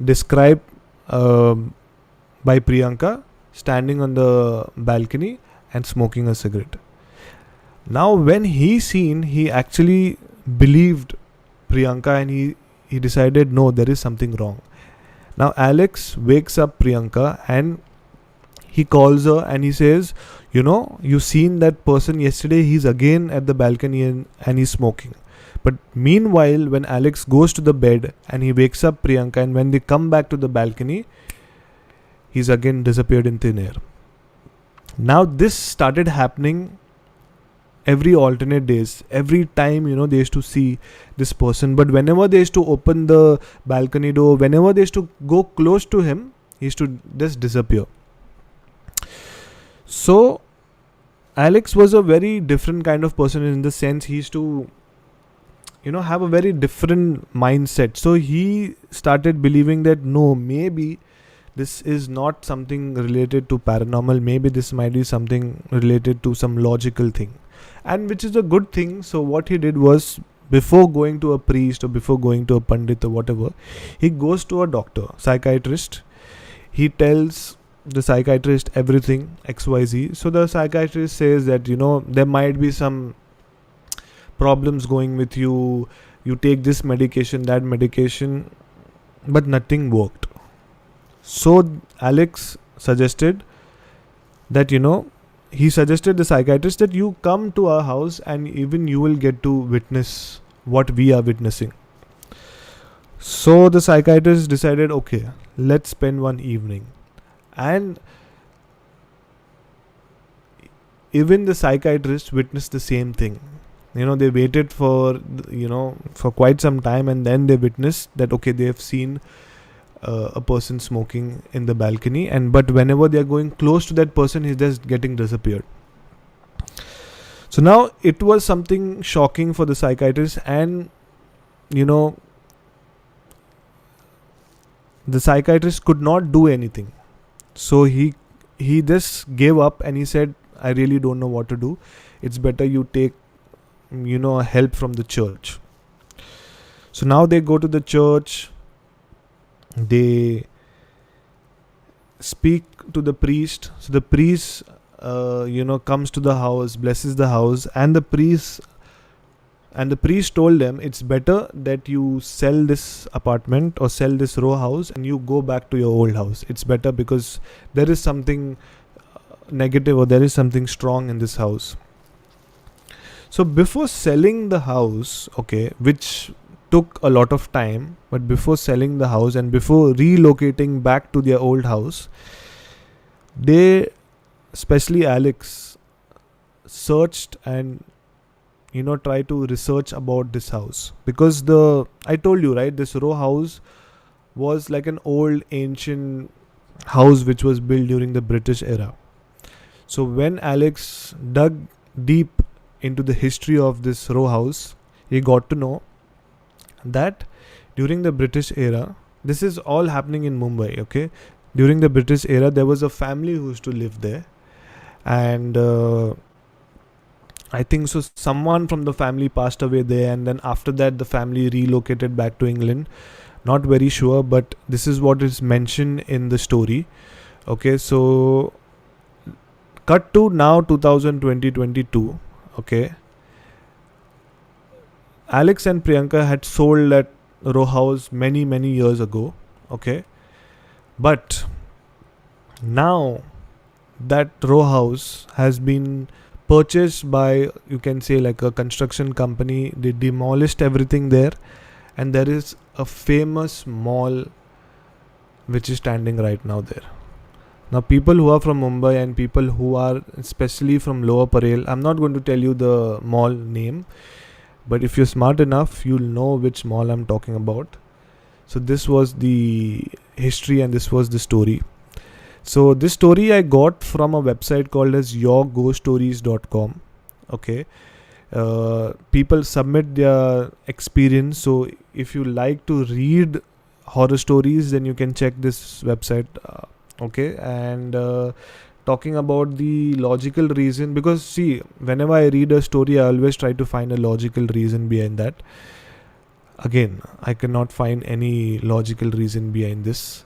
described by Priyanka standing on the balcony and smoking a cigarette. Now when he actually believed Priyanka, and he decided, no, there is something wrong. Now Alex wakes up Priyanka and he calls her and he says, you seen that person yesterday, he's again at the balcony and he's smoking. But meanwhile, when Alex goes to the bed and he wakes up Priyanka, and when they come back to the balcony, he's again disappeared in thin air. Now this started happening every alternate days. Every time, they used to see this person. But whenever they used to open the balcony door, whenever they used to go close to him, he used to just disappear. So Alex was a very different kind of person, in the sense he used to have a very different mindset. So he started believing that no, maybe this is not something related to paranormal, maybe this might be something related to some logical thing, and which is a good thing. So what he did was, before going to a priest or before going to a pandit or whatever, he goes to a doctor, psychiatrist. He tells the psychiatrist everything, XYZ. So the psychiatrist says that there might be some problems going with you, you take this medication, that medication, but nothing worked. So Alex suggested that he suggested the psychiatrist that you come to our house and even you will get to witness what we are witnessing. So the psychiatrist decided, okay, let's spend one evening. And even the psychiatrist witnessed the same thing. They waited for quite some time, and then they witnessed that, okay, they have seen a person smoking in the balcony, but whenever they are going close to that person, he's just getting disappeared. So now it was something shocking for the psychiatrist, and the psychiatrist could not do anything. So he just gave up and he said, I really don't know what to do. It's better you take help from the church. So now they go to the church. They speak to the priest. So the priest comes to the house, blesses the house, and the priest told them, it's better that you sell this apartment or sell this row house and you go back to your old house. It's better because there is something negative, or there is something strong in this house. So before selling the house, okay, which took a lot of time, but before selling the house and before relocating back to their old house, they, especially Alex, searched and try to research about this house, because I told you, right, this row house was like an old ancient house which was built during the British era. So when Alex dug deep into the history of this row house, he got to know that during the British era, this is all happening in Mumbai, okay? During the British era, there was a family who used to live there, and I think so someone from the family passed away there, and then after that the family relocated back to England. Not very sure, but this is what is mentioned in the story. Okay, so cut to now 2020-22. Okay, Alex and Priyanka had sold that row house many years ago. Okay, but now that row house has been purchased by, you can say, like a construction company. They demolished everything there, and there is a famous mall which is standing right now there. Now, people who are from Mumbai and people who are especially from Lower Parel, I'm not going to tell you the mall name, but if you're smart enough, you'll know which mall I'm talking about. So this was the history and this was the story. So this story I got from a website called as yourghoststories.com. Okay. People submit their experience. So if you like to read horror stories, then you can check this website. Okay. And talking about the logical reason, because see, whenever I read a story, I always try to find a logical reason behind that. Again, I cannot find any logical reason behind this.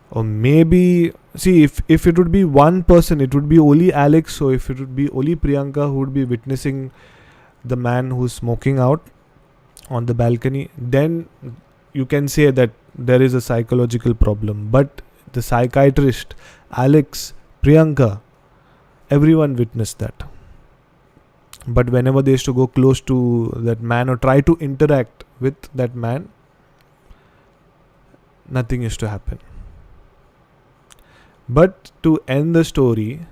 Or maybe, see, if it would be one person, it would be only Alex. So if it would be only Priyanka who would be witnessing the man who's smoking out on the balcony, then you can say that there is a psychological problem. But the psychiatrist, Alex, Priyanka, everyone witnessed that. But whenever they used to go close to that man or try to interact with that man, nothing used to happen. But to end the story,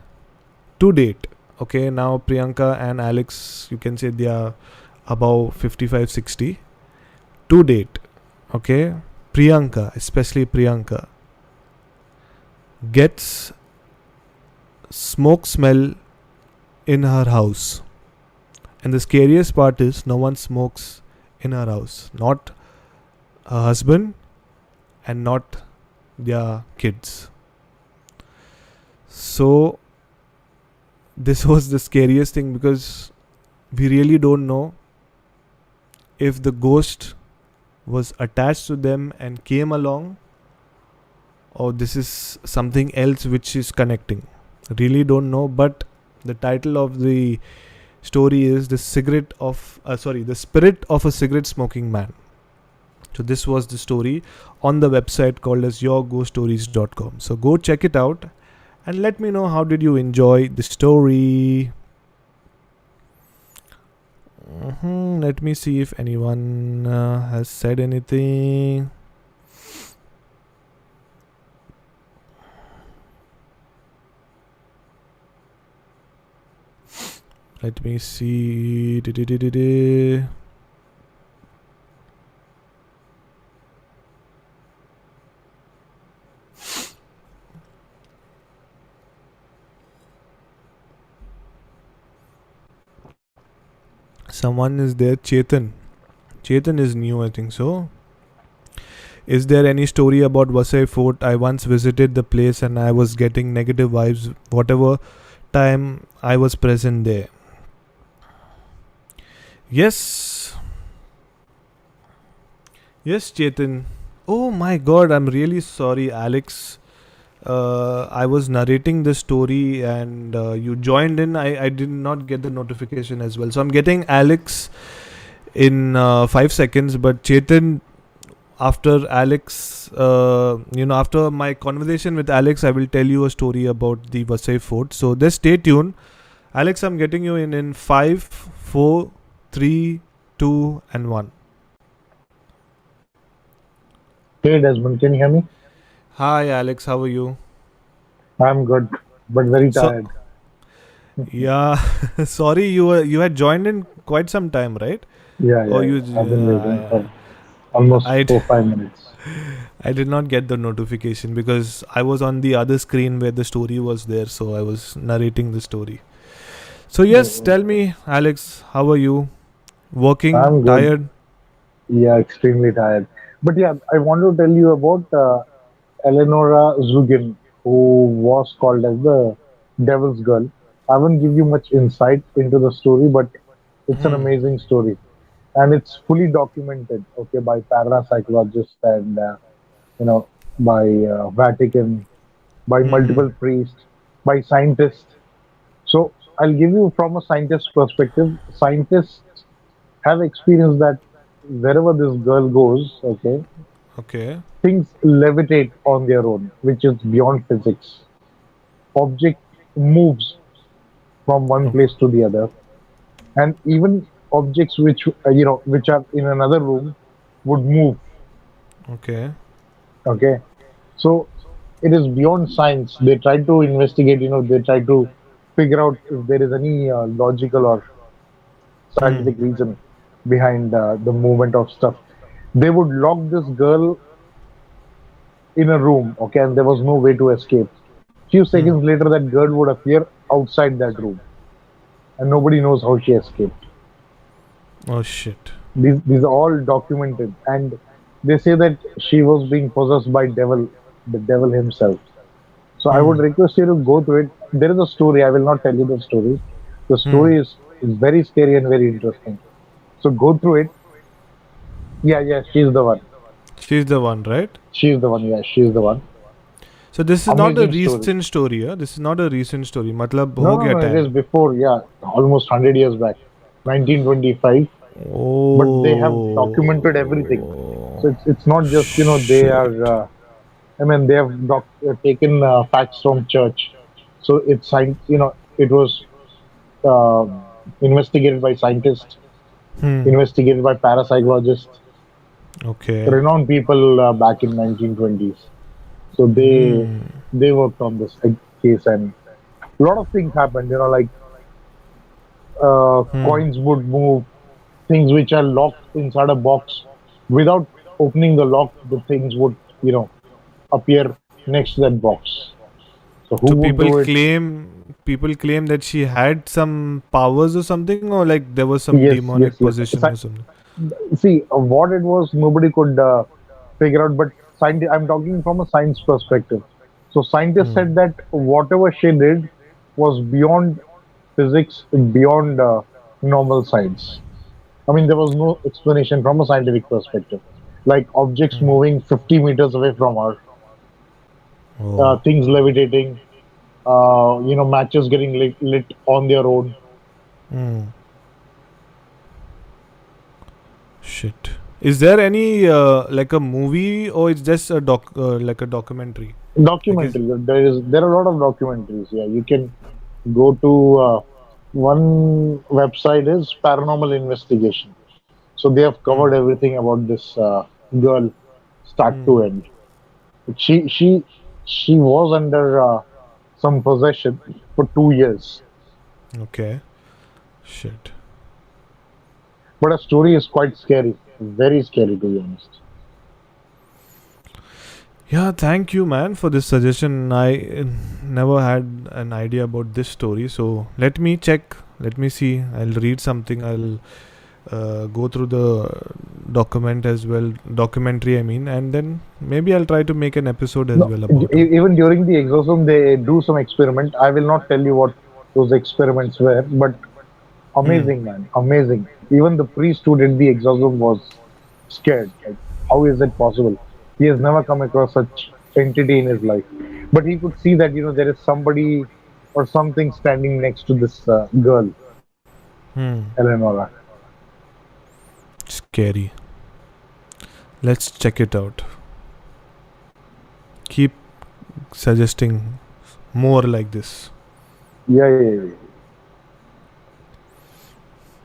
to date, okay, now Priyanka and Alex, you can say they are above 55-60. To date, okay, Priyanka, especially Priyanka, gets smoke smell in her house. And the scariest part is no one smokes in her house. Not her husband and not their kids. So this was the scariest thing, because we really don't know if the ghost was attached to them and came along, or this is something else which is connecting. Really don't know. But the title of the story is the spirit of a cigarette smoking man. So this was the story on the website called as yourghoststories.com. So go check it out and let me know how did you enjoy the story. Let me see if anyone has said anything. Let me see. Someone is there. Chetan is new, I think so. Is there any story about Vasai Fort? I once visited the place and I was getting negative vibes whatever time I was present there. Yes, Chetan. Oh my god, I'm really sorry, Alex. I was narrating the story and you joined in. I did not get the notification as well. So I'm getting Alex in 5 seconds. But Chetan, after Alex, after my conversation with Alex, I will tell you a story about the Vasai Fort. So just stay tuned. Alex, I'm getting you in 5, 4, 3, 2, and 1. Hey Desmond, can you hear me? Hi, Alex. How are you? I'm good, but very So, tired. yeah, sorry, you had joined in quite some time, right? Yeah, Or yeah, you, yeah. I've been waiting for almost I, 4 5 minutes. I did not get the notification because I was on the other screen where the story was there, so I was narrating the story. So yes, Oh, tell okay. me, Alex, how are you? Working, I'm good. tired? Yeah, extremely tired. But yeah, I want to tell you about Elenora Zugin, who was called as the Devil's Girl. I won't give you much insight into the story, but it's an Hmm. amazing story, and it's fully documented. Okay, by parapsychologists and you know by Vatican, by Hmm. Hmm. multiple priests, by scientists. So I'll give you from a scientist perspective. Scientists have experienced that wherever this girl goes, okay, Okay. things levitate on their own, which is beyond physics. Object moves from one Oh, place to the other, and even objects which which are in another room would move. okay. Okay, so it is beyond science. They try to investigate. They try to figure out if there is any logical or Hmm. scientific reason behind the movement of stuff. They would lock this girl in a room, okay, and there was no way to escape. Few Hmm. seconds later, that girl would appear outside that room, and nobody knows how she escaped. Oh shit. These are all documented, and they say that she was being possessed by devil, the devil himself. So I would Hmm. request you to go through it. There is a story. I will not tell you the story. The Hmm. story is very scary and very interesting. So go through it. Yeah, yeah, she's the one. She's the one, right? She's the one. Yeah, she's the one. So this is not a Amazing story. recent story, yeah? This is not a recent story. मतलब No, हो no, गया no. It is time. before. Yeah, almost 100 years back, 1925. But they have documented everything. So Oh it's not just they are. shit. I mean they have taken facts from church. So it's it was uh, investigated by scientists, Hmm. investigated by parapsychologists, Okay. renowned people back in 1920s. So Hmm. they worked on this case, and a lot of things happened. Like Hmm. coins would move, things which are locked inside a box. Without opening the lock, the things would appear next to that box. So who So would do it? people claim that she had some powers or something, or like there was some Yes, yes, demonic yes. possession or something. See, what it was, nobody could figure out. But I'm talking from a science perspective. So scientists Hmm. said that whatever she did was beyond physics, beyond normal science. I mean, there was no explanation from a scientific perspective. Like objects Hmm. moving 50 meters away from her, Oh. things levitating, matches getting lit on their own. Hmm. Shit. Is there any like a movie, or it's just a like a documentary? Like is Documentary. There are a lot of documentaries. Yeah, you can go to one website is paranormal investigation. So they have hmm. covered everything about this girl, start Hmm. to end. She was under some possession for 2 years, Okay. Shit. but her story is quite scary, very scary to be honest. Yeah, thank you, man, for this suggestion. I never had an idea about this story, so let me check. Let me see. I'll read something. I'll go through the document as well, documentary. I mean, and then maybe I'll try to make an episode as No, well about it. even during the exorcism, they do some experiment. I will not tell you what those experiments were, but Hmm. amazing, man, amazing. Even the priest who did the exorcism was scared. Like, how is it possible? He has never come across such entity in his life, but he could see that there is somebody or something standing next to this girl, Hmm. Elenora. Scary. Let's check it out. Keep suggesting more like this. Yeah, yeah, yeah, yeah.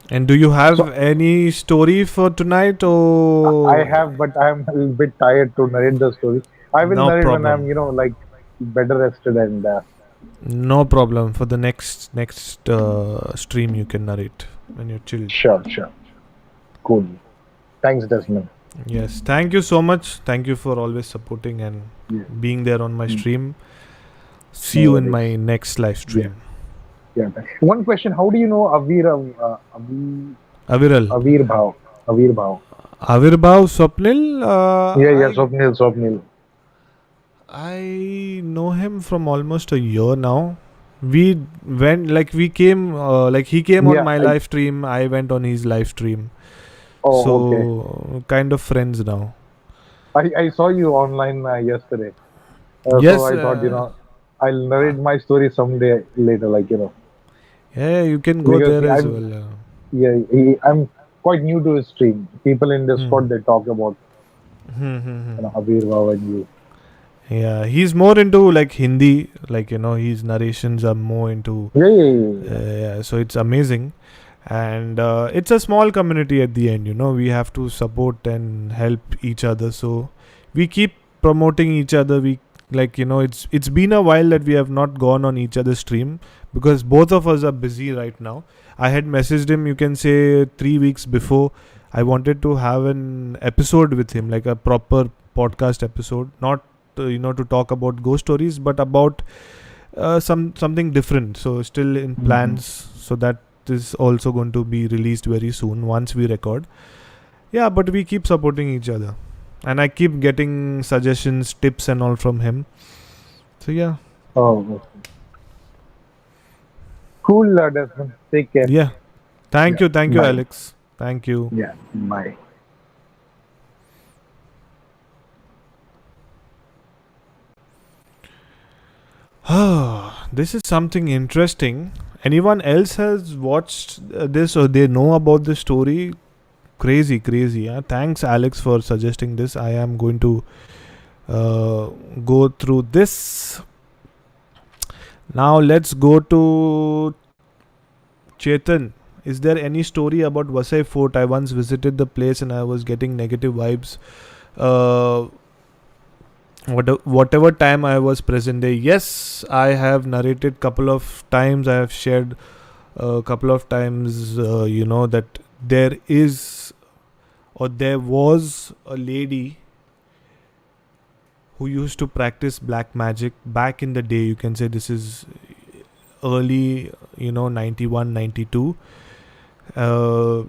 And do you have So any story for tonight, I or have, but I am a little bit tired to narrate the story. I will no narrate when I'm, problem? like better rested and. No problem. For the next stream, you can narrate when you're chilled. Sure, sure. Cool. Thanks, Desmond. Yes. Thank you so much. Thank you for always supporting and Yeah. being there on my Mm. stream. See No you in worries. my next live Yeah. stream. Yeah. One question: how do you know Aviral. Avir Bhav? Avir Bhav. Avirbhav Swapnil. Yeah, yeah. Swapnil, Swapnil. I know him from almost a year now. We went like we came like he came on Yeah. my live stream. I went on his live stream. Oh, okay. So kind of friends now. I saw you online yesterday, so Yes. I thought I'll narrate my story someday later, Yeah, you can go because there as I'm well. yeah I'm quite new to his stream. People in Hmm. Discord they talk about Hmm. Hmm. Hmm. Avirvav and you. Yeah, he's more into like Hindi, like his narrations are more into. Yeah, yeah, yeah, yeah. Yeah, so it's amazing, and it's a small community at the end. We have to support and help each other. So we keep promoting each other. We like it's been a while that we have not gone on each other's stream because both of us are busy right now. I had messaged him. You can say 3 weeks before. I wanted to have an episode with him, like a proper podcast episode, not to talk about ghost stories, but about something different. So still in Mm-hmm. plans. So that is also going to be released very soon once we record. Yeah, but we keep supporting each other, and I keep getting suggestions, tips, and all from him. So yeah, Oh, okay. Cool, Desmond. Take care. yeah. Yeah. Thank you, Bye. Alex. Thank you. Yeah. Bye. This is something interesting. Anyone else has watched this or they know about this story? Crazy, crazy. Yeah. Thanks, Alex, for suggesting this. I am going to uh, go through this. Now let's go to Chetan. Is there any story about Vasai Fort? I once visited the place and I was getting negative vibes. Uh, whatever time I was present there. Yes, I have narrated couple of times. I have shared a couple of times. That there is or there was a lady who used to practice black magic back in the day. You can say this is early 91, 92. uh,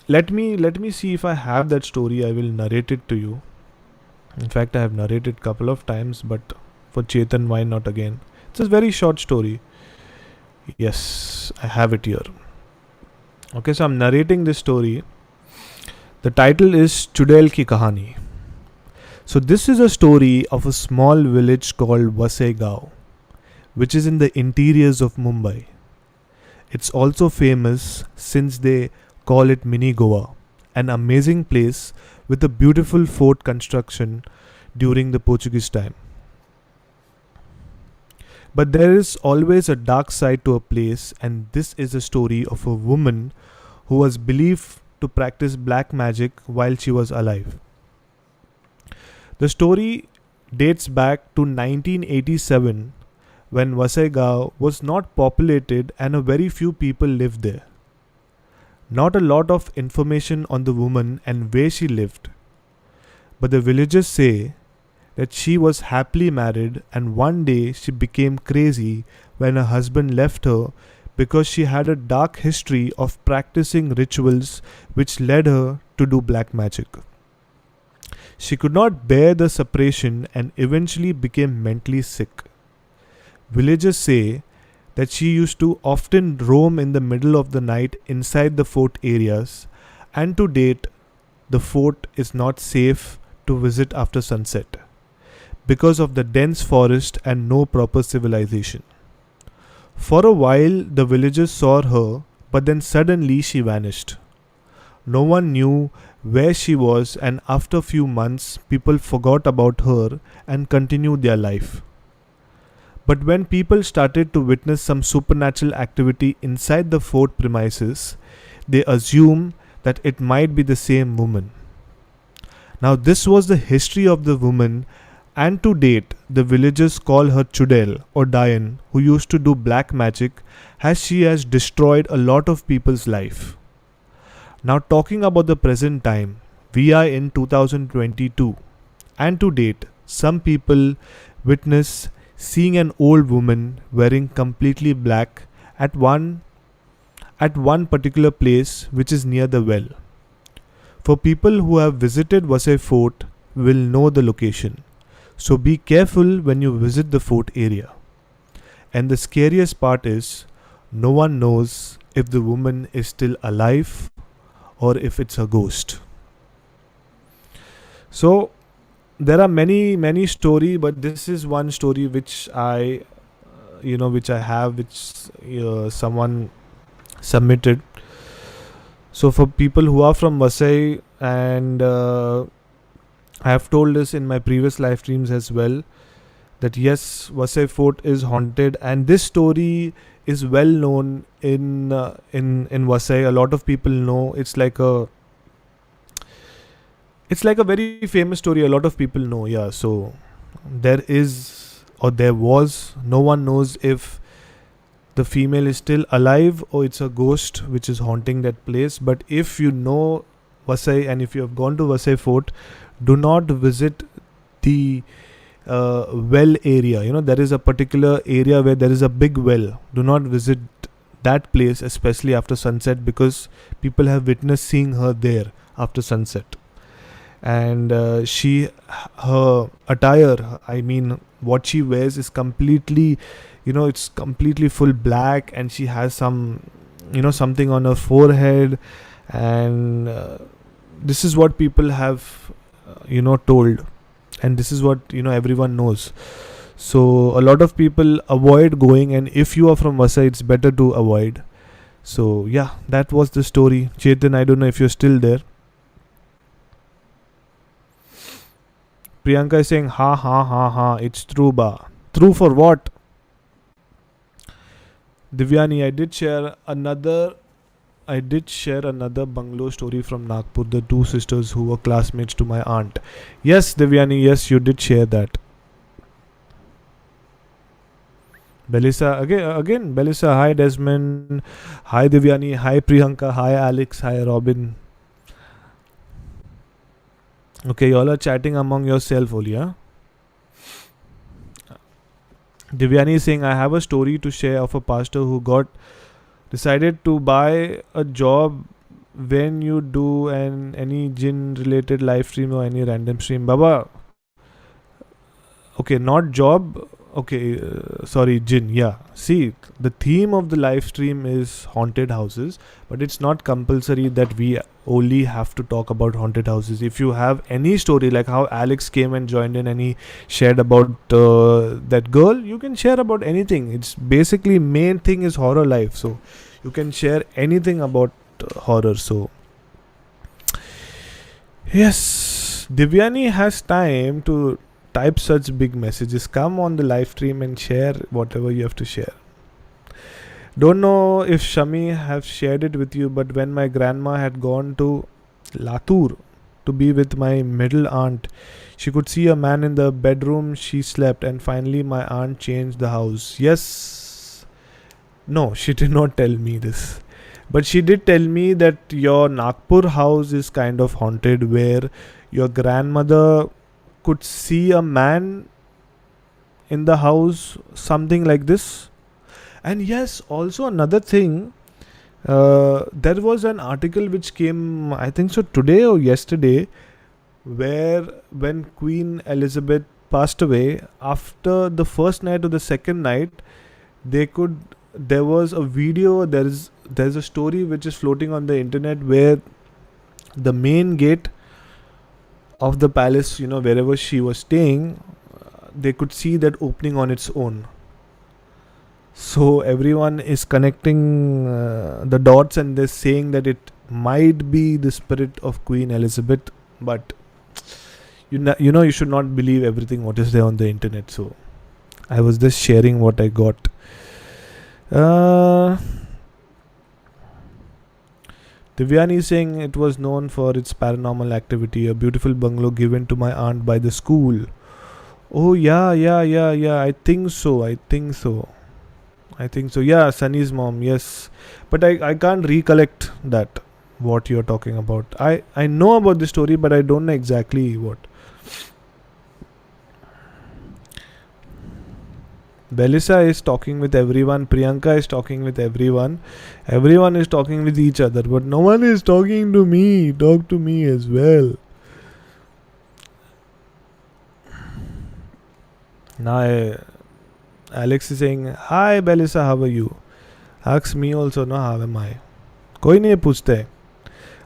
let me see if I have that story. I will narrate it to you. In fact, I have narrated couple of times, but for Chetan, why not again? It's a very short story. Yes, I have it here. Okay, so I'm narrating this story. The title is Chudel Ki Kahani. So this is a story of a small village called Vasai, which is in the interiors of Mumbai. It's also famous since they call it Mini Goa, an amazing place with a beautiful fort construction during the Portuguese time. But there is always a dark side to a place, and this is a story of a woman who was believed to practice black magic while she was alive. The story dates back to 1987 when Vasai was not populated and a very few people lived there. Not a lot of information on the woman and where she lived, but the villagers say that she was happily married and one day she became crazy when her husband left her because she had a dark history of practicing rituals which led her to do black magic. She could not bear the separation and eventually became mentally sick. Villagers say that she used to often roam in the middle of the night inside the fort areas, and to date, the fort is not safe to visit after sunset because of the dense forest and no proper civilization. For a while, the villagers saw her, but then suddenly she vanished. No one knew where she was, and after a few months, people forgot about her and continued their life. But when people started to witness some supernatural activity inside the fort premises, they assumed that it might be the same woman. Now, this was the history of the woman, and to date, the villagers call her Chudel or Diane, who used to do black magic, as she has destroyed a lot of people's life. Now, talking about the present time, we are in 2022, and to date, some people witness seeing an old woman wearing completely black at one particular place which is near the well. For people who have visited Vasai Fort will know the location. So be careful when you visit the fort area. And the scariest part is no one knows if the woman is still alive or if it's a ghost. So there are many story, but this is one story which which I have, which someone submitted. So for people who are from Vasai, and I have told this in my previous live streams as well, that yes, Vasai Fort is haunted, and this story is well known in Vasai. A lot of people know. It's like a very famous story. A lot of people know. Yeah. So there is, or there was, no one knows if the female is still alive or it's a ghost which is haunting that place. But if you know Vasai and if you have gone to Vasai Fort, do not visit the well area. There is a particular area where there is a big well. Do not visit that place, especially after sunset, because people have witnessed seeing her there after sunset. And her attire, I mean, what she wears is completely, it's completely full black, and she has something on her forehead, and this is what people have told, and this is what everyone knows. So a lot of people avoid going, and if you are from Vasai, it's better to avoid. So yeah, that was the story. Chetan, I don't know if you're still there. Priyanka is saying, ha ha ha ha, it's true ba. True for what? Divyani, I did share another bungalow story from Nagpur, the two sisters who were classmates to my aunt. Yes, Divyani, yes, you did share that. Belisa, again, Belisa, hi Desmond, hi Divyani, hi Priyanka, hi Alex, hi Robin. Okay, y'all are chatting among yourself only, huh? Divyani is saying, I have a story to share of a pastor who decided to buy a job when you do any jinn related live stream or any random stream. Baba, okay, not job. Okay, sorry, jinn. Yeah. See, the theme of the live stream is haunted houses, but it's not compulsory that we only have to talk about haunted houses. If you have any story, like how Alex came and joined in and he shared about that girl, you can share about anything. It's basically main thing is horror life, so you can share anything about horror. So yes, Divyani has time to type such big messages. Come on the live stream and share whatever you have to share. Don't know if Shami have shared it with you, but when my grandma had gone to Latur to be with my middle aunt, she could see a man in the bedroom she slept, and finally my aunt changed the house. Yes. No, she did not tell me this. But she did tell me that your Nagpur house is kind of haunted, where your grandmother could see a man in the house, something like this. And yes, also another thing, there was an article which came, I think so, today or yesterday, where when Queen Elizabeth passed away, after the first night or the second night, there was a video, there's a story which is floating on the internet, where the main gate of the palace, wherever she was staying, they could see that opening on its own. So everyone is connecting the dots, and they're saying that it might be the spirit of Queen Elizabeth. But you should not believe everything what is there on the internet. So I was just sharing what I got. Divyani is saying it was known for its paranormal activity, a beautiful bungalow given to my aunt by the school. Oh yeah. I think so. Yeah, Sunny's mom, yes. But I can't recollect that, what you're talking about. I know about the story, but I don't know exactly what. Belisa is talking with everyone. Priyanka is talking with everyone. Everyone is talking with each other, but no one is talking to me. Talk to me as well. Now, Alex is saying, hi Belisa, how are you? Asks me also, no, how am I? Koi nahi puchte.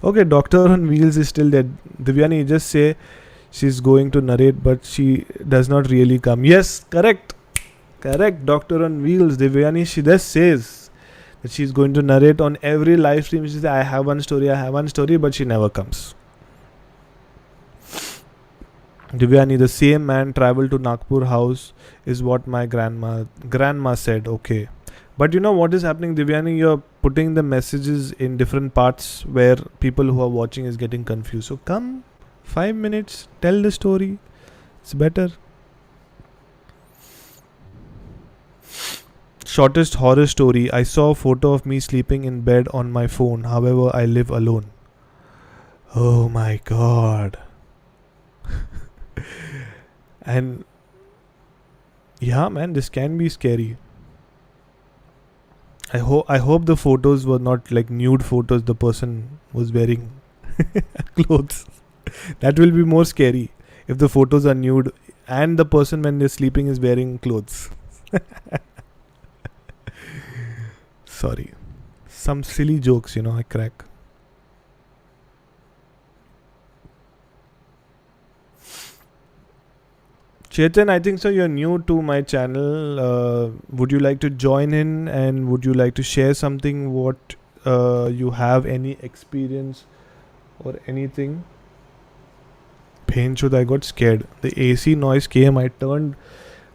Okay, Doctor on Wheels is still there. Divyani, just say she's going to narrate, but she does not really come. Yes, correct. Doctor on Wheels, Divyani, she just says that she's going to narrate on every live stream. She says, I have one story, but she never comes. Divyani, the same man traveled to Nagpur house is what my grandma said. Okay. But you know what is happening, Divyani? You're putting the messages in different parts where people who are watching is getting confused. So come, 5 minutes, tell the story. It's better. Shortest horror story. I saw a photo of me sleeping in bed on my phone. However, I live alone. Oh my god. And yeah, man, this can be scary. I hope the photos were not like nude photos. The person was wearing clothes. That will be more scary if the photos are nude and the person when they're sleeping is wearing clothes. Sorry. Some silly jokes, I crack. Chetan, I think so you're new to my channel. Would you like to join in and would you like to share something what you have, any experience or anything? Painchud, I got scared. The AC noise came. I turned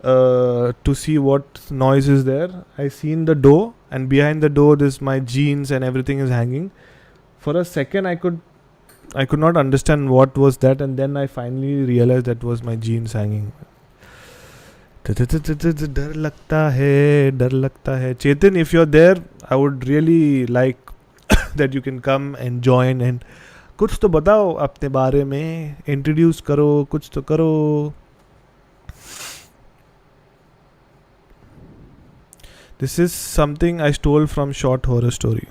to see what noise is there. I seen the door and behind the door there's my jeans and everything is hanging. For a second I could not understand what was that, and then I finally realized that was my jeans hanging. डर लगता है. Chetan, if you're there, I would really like that you can come and join and कुछ तो बताओ अपने बारे में, introduce करो, कुछ तो करो. This is something I stole from short horror story.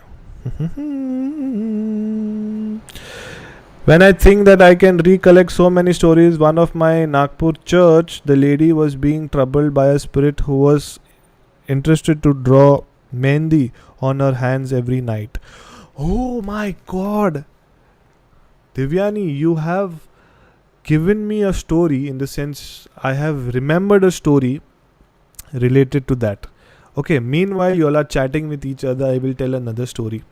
When I think that I can recollect so many stories, one of my Nagpur church, the lady was being troubled by a spirit who was interested to draw mehndi on her hands every night. Oh my god! Divyani, you have given me a story, in the sense I have remembered a story related to that. Okay, meanwhile you all are chatting with each other, I will tell another story.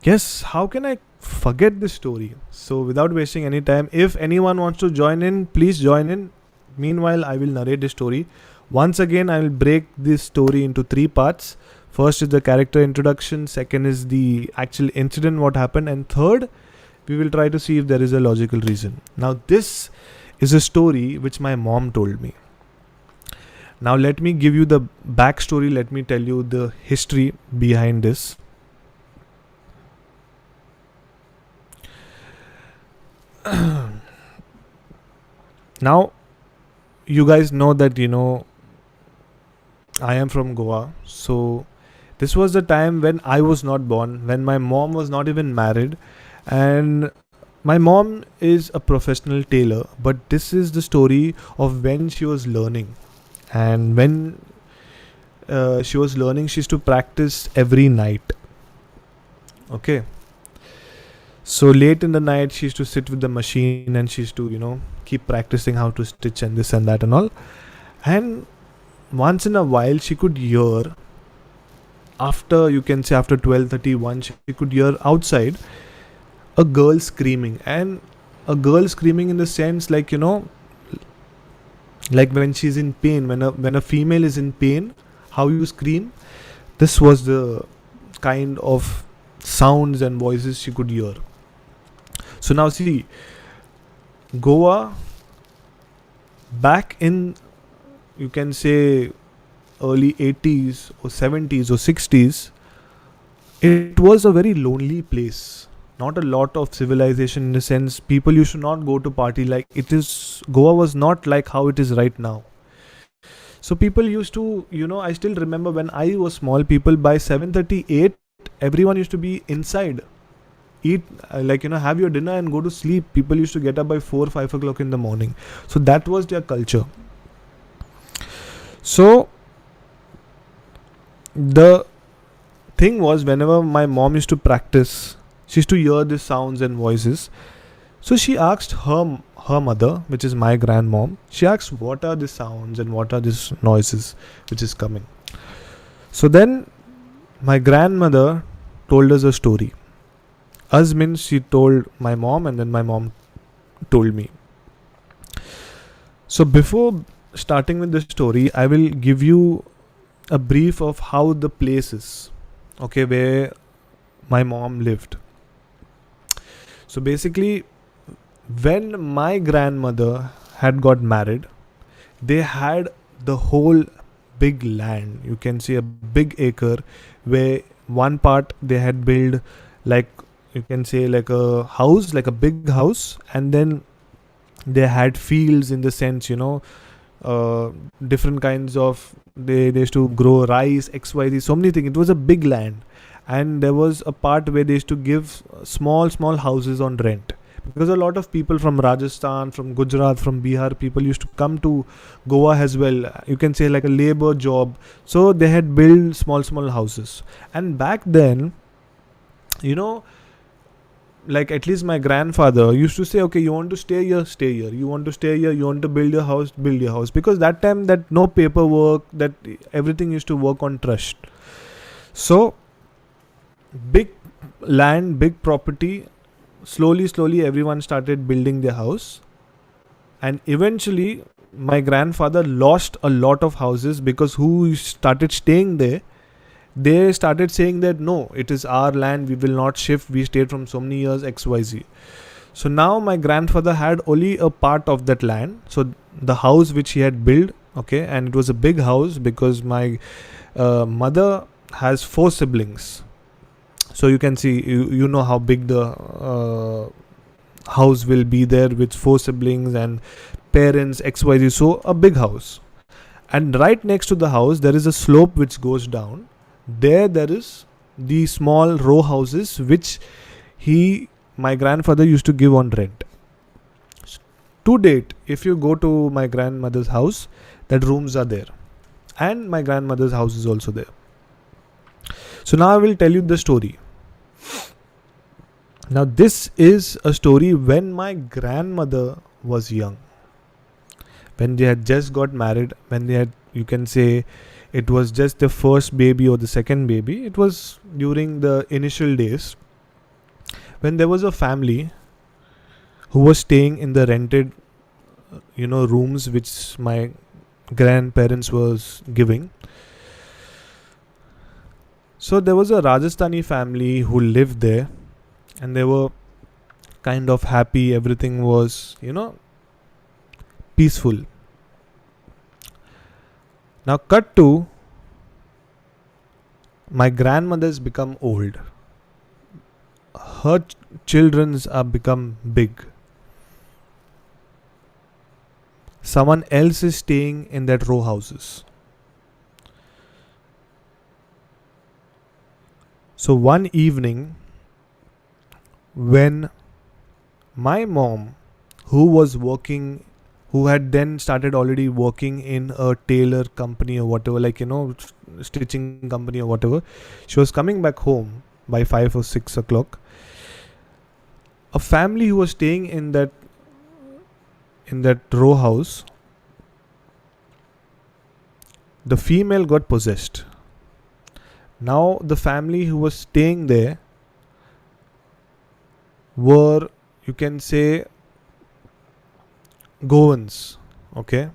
Yes, how can I forget this story? So without wasting any time, if anyone wants to join in, please join in. Meanwhile, I will narrate the story. Once again, I will break this story into 3 parts. First is the character introduction, second is the actual incident, what happened, and third, we will try to see if there is a logical reason. Now this is a story which my mom told me. Now let me give you the backstory, let me tell you the history behind this. Now you guys know that I am from Goa, so this was the time when I was not born, when my mom was not even married, and my mom is a professional tailor, but this is the story of when she was learning. And when she was learning, she used to practice every night. Okay. So late in the night, she used to sit with the machine and she used to, keep practicing how to stitch and this and that and all. And once in a while, she could hear, after 12:31, she could hear outside a girl screaming. And a girl screaming in the sense like, like when she's in pain, when a female is in pain, how you scream. This was the kind of sounds and voices she could hear. So now see, Goa, back in, you can say, early 80s or 70s or 60s, it was a very lonely place. Not a lot of civilization, in the sense people used to not go to party like it is. Goa was not like how it is right now. So people used to, I still remember when I was small, people by 7:38, everyone used to be inside. Eat, have your dinner and go to sleep. People used to get up by 4-5 o'clock in the morning. So that was their culture. So the thing was, whenever my mom used to practice, she used to hear these sounds and voices. So she asked her mother, which is my grandmom, she asked, what are the sounds and what are these noises which is coming? So then My grandmother told us a story. Us means she told my mom, and then my mom told me. So before starting with the story, I will give you a brief of how the place is, okay, where my mom lived. So basically, when my grandmother had got married, they had the whole big land. You can see a big acre where one part they had built, like, you can say, like a house, like a big house, and then they had fields, in the sense, uh, different kinds of, they used to grow rice, xyz, so many things. It was a big land, and there was a part where they used to give small houses on rent, because a lot of people from Rajasthan, from Gujarat, from Bihar, people used to come to Goa as well, you can say, like a labor job. So they had built small houses. And back then, you know like, at least my grandfather used to say, okay, you want to stay here, stay here, you want to stay here, you want to build your house, build your house, because that time, that no paperwork, that everything used to work on trust. So big land, big property, slowly everyone started building their house. And eventually my grandfather lost a lot of houses, because who started staying there, they started saying that no, it is our land, we will not shift, we stayed from so many years, xyz. So now my grandfather had only a part of that land, so the house which he had built, okay, and it was a big house, because my mother has four siblings. So you can see, you know how big the house will be there, with four siblings and parents, xyz, so a big house. And right next to the house there is a slope which goes down. There is the small row houses which he my grandfather used to give on rent. To date, if you go to my grandmother's house, that rooms are there, and my grandmother's house is also there. So now I will tell you the story. Now this is a story when my grandmother was young, when they had just got married, when they had, you can say, it was just the first baby or the second baby. It was during the initial days, when there was a family who was staying in the rented rooms which my grandparents was giving. So there was a Rajasthani family who lived there, and they were kind of happy, everything was peaceful. Now cut to, my grandmother's become old, her children's are become big, someone else is staying in that row houses. So one evening, when my mom, who was working, who had then started already working in a tailor company or whatever, like stitching company or whatever, she was coming back home by 5 or 6 o'clock. A family who was staying in that row house, the female got possessed. Now the family who was staying there were, you can say, Goans, okay.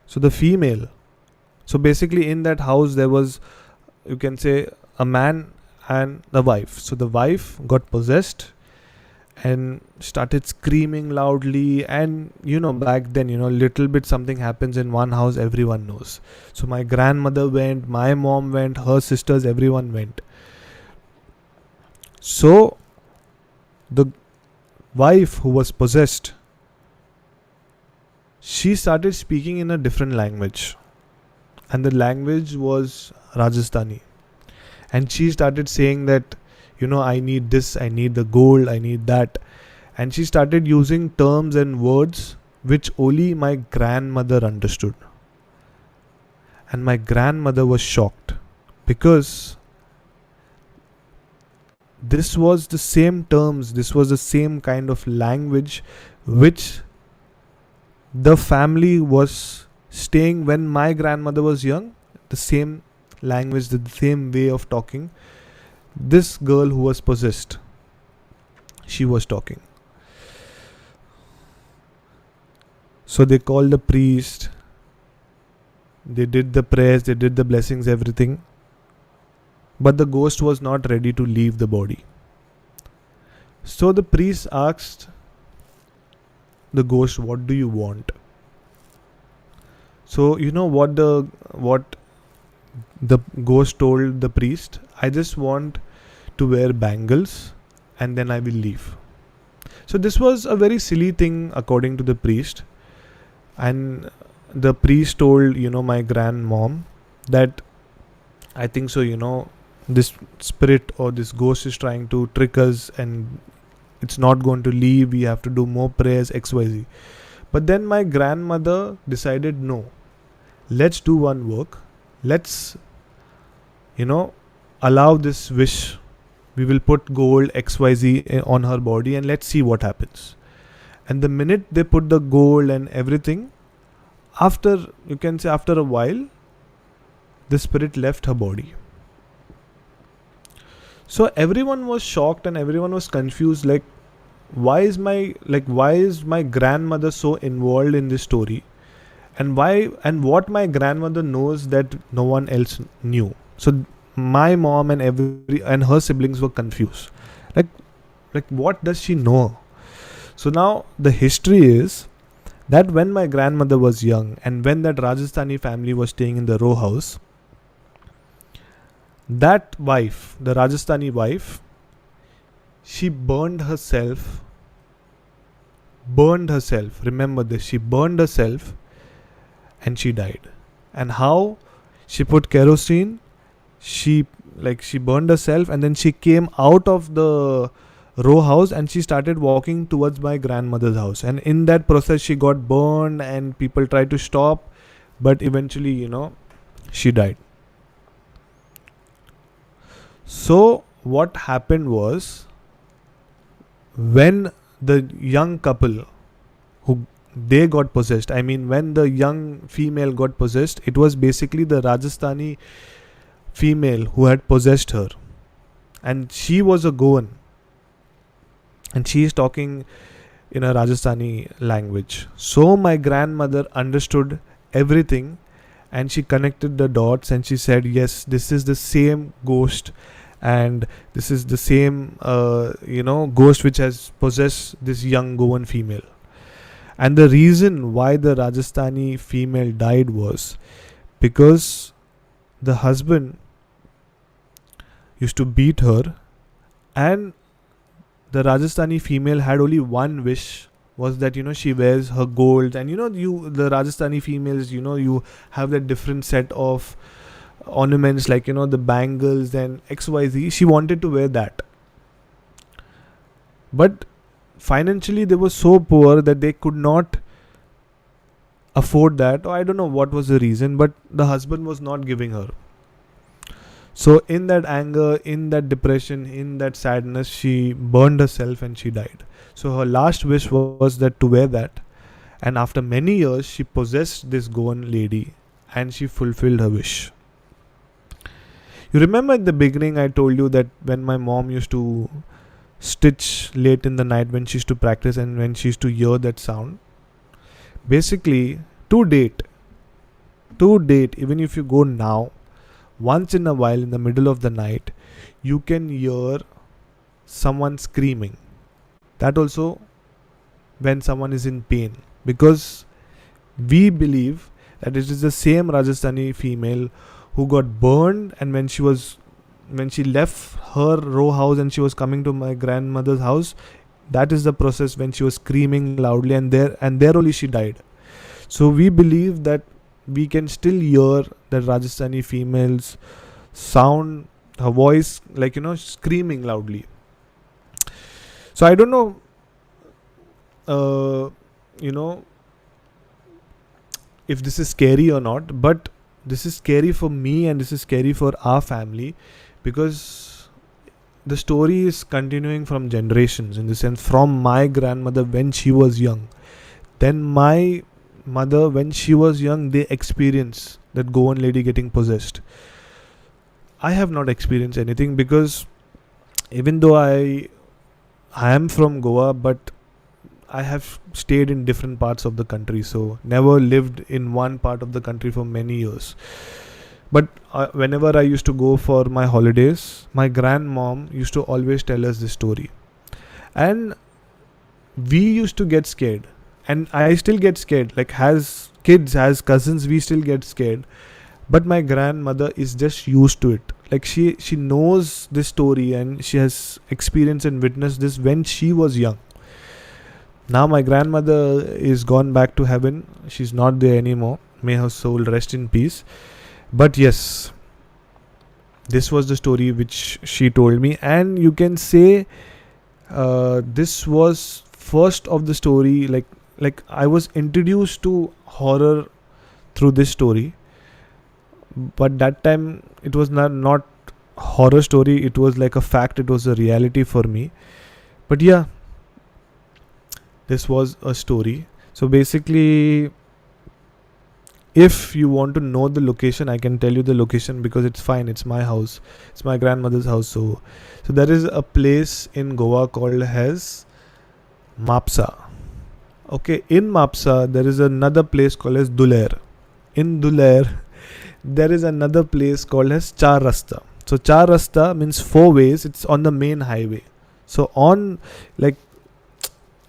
So the female, so basically in that house there was, you can say, a man and the wife. So the wife got possessed and started screaming loudly, and back then, little bit something happens in one house, everyone knows. So my grandmother went, my mom went, her sisters, everyone went. So the wife who was possessed, she started speaking in a different language, and the language was Rajasthani. And she started saying that, I need this, I need the gold, I need that. And she started using terms and words which only my grandmother understood. And my grandmother was shocked, because this was the same terms, this was the same kind of language which the family was staying when my grandmother was young, the same language, the same way of talking, this girl who was possessed, she was talking. So they called the priest, they did the prayers, they did the blessings, everything. But the ghost was not ready to leave the body. So the priest asked the ghost, "What do you want?" So you know what the ghost told the priest? "I just want to wear bangles and then I will leave." So this was a very silly thing according to the priest. And the priest told, my grandmom that, "I think so, this spirit or this ghost is trying to trick us and it's not going to leave. We have to do more prayers, XYZ." But then my grandmother decided, no, let's do one work. Let's, allow this wish. We will put gold XYZ on her body and let's see what happens. And the minute they put the gold and everything, after a while, the spirit left her body. So everyone was shocked and everyone was confused, like, why is my grandmother so involved in this story, and what my grandmother knows that no one else knew. So my mom and her siblings were confused, like what does she know? So now the history is that when my grandmother was young and when that Rajasthani family was staying in the row house, that wife, the Rajasthani wife, she burned herself. Remember this, she burned herself and she died. And how? She put kerosene, she burned herself, and then she came out of the row house and she started walking towards my grandmother's house. And in that process, she got burned and people tried to stop, but eventually, she died. So what happened was, when the young couple they got possessed, when the young female got possessed, it was basically the Rajasthani female who had possessed her, and she was a Goan, and she is talking in a Rajasthani language. So my grandmother understood everything and she connected the dots and she said, yes, this is the same ghost, and this is the same ghost which has possessed this young Goan female. And the reason why the Rajasthani female died was because the husband used to beat her, and the Rajasthani female had only one wish, was that she wears her gold. And the Rajasthani females, you have that different set of ornaments, like the bangles and XYZ. She wanted to wear that, but financially they were so poor that they could not afford that, or I don't know what was the reason, but the husband was not giving her. So in that anger, in that depression, in that sadness, she burned herself and she died. So her last wish was that to wear that, and after many years she possessed this Goan lady and she fulfilled her wish. You remember in the beginning I told you that when my mom used to stitch late in the night, when she used to practice and when she used to hear that sound, basically to date, even if you go now, once in a while in the middle of the night, you can hear someone screaming. That also when someone is in pain, because we believe that it is the same Rajasthani female who got burned, and when she left her row house and she was coming to my grandmother's house, that is the process when she was screaming loudly, and there only she died. So we believe that we can still hear the Rajasthani female's sound, her voice, screaming loudly. So I don't know, if this is scary or not, but this is scary for me and this is scary for our family, because the story is continuing from generations, in the sense from my grandmother when she was young, then my mother when she was young, they experienced that Goan lady getting possessed. I have not experienced anything, because even though I am from Goa, but I have stayed in different parts of the country, so never lived in one part of the country for many years. But whenever I used to go for my holidays, my grandmom used to always tell us this story, and we used to get scared, and I still get scared. Like, as kids, as cousins, we still get scared. But my grandmother is just used to it. Like, she knows this story, and she has experienced and witnessed this when she was young. Now my grandmother is gone back to heaven. She's not there anymore. May her soul rest in peace. But yes, this was the story which she told me, and you can say this was first of the story. Like I was introduced to horror through this story, but that time it was not horror story. It was like a fact. It was a reality for me. But yeah, this was a story. So basically, if you want to know the location, I can tell you the location, because it's fine. It's my house. It's my grandmother's house. So there is a place in Goa called as Mapsa. Okay, in Mapsa there is another place called as Duler. In Duler there is another place called as Char Rasta. So Char Rasta means 4 ways. It's on the main highway. So on, like,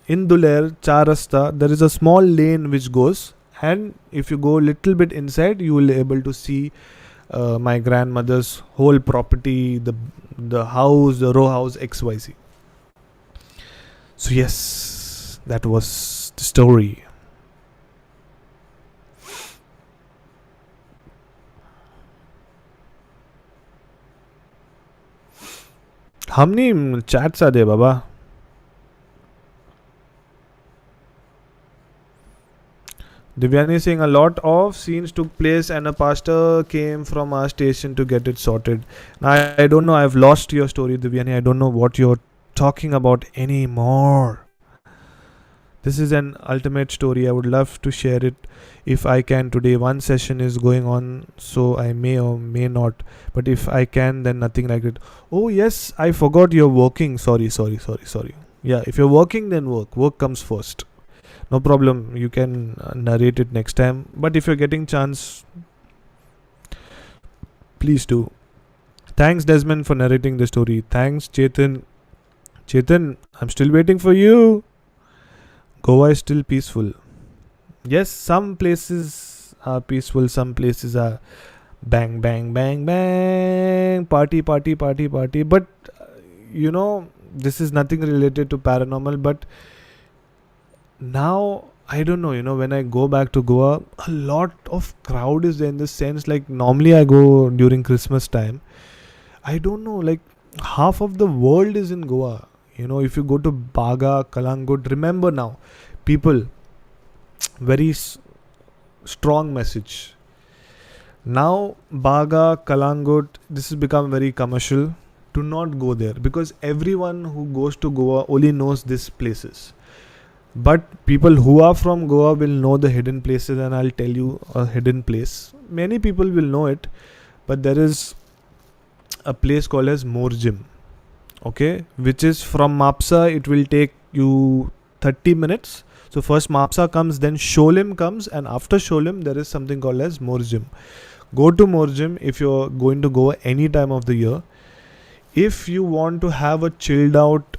in Duler, Char Rasta, there is a small lane which goes, and if you go a little bit inside, you will be able to see my grandmother's whole property, the house, the row house, XYZ. So yes, that was the story. How many chats are there, Baba? Divyani is saying a lot of scenes took place and a pastor came from our station to get it sorted. Now, I don't know. I've lost your story, Divyani. I don't know what you're talking about anymore. This is an ultimate story. I would love to share it if I can today. One session is going on, so I may or may not. But if I can, then nothing like it. Oh, yes, I forgot you're working. Sorry. Yeah, if you're working, then work. Work comes first. No problem. You can narrate it next time. But if you're getting chance, please do. Thanks, Desmond, for narrating the story. Thanks, Chetan. Chetan, I'm still waiting for you. Goa is still peaceful. Yes, some places are peaceful. Some places are bang, bang, bang, bang. Party. But, this is nothing related to paranormal. But now, I don't know, when I go back to Goa, a lot of crowd is there, in the sense, like, normally I go during Christmas time. I don't know, like, half of the world is in Goa. If you go to Baga, Kalangut, remember now, people, very strong message. Now, Baga, Kalangut, this has become very commercial. Do not go there, because everyone who goes to Goa only knows these places. But people who are from Goa will know the hidden places, and I'll tell you a hidden place. Many people will know it, but there is a place called as Morjim. Okay, which is from Mapsa. It will take you 30 minutes. So first Mapsa comes, then Sholim comes, and after Sholim there is something called as Morjim. Go to Morjim if you're going to go any time of the year. If you want to have a chilled out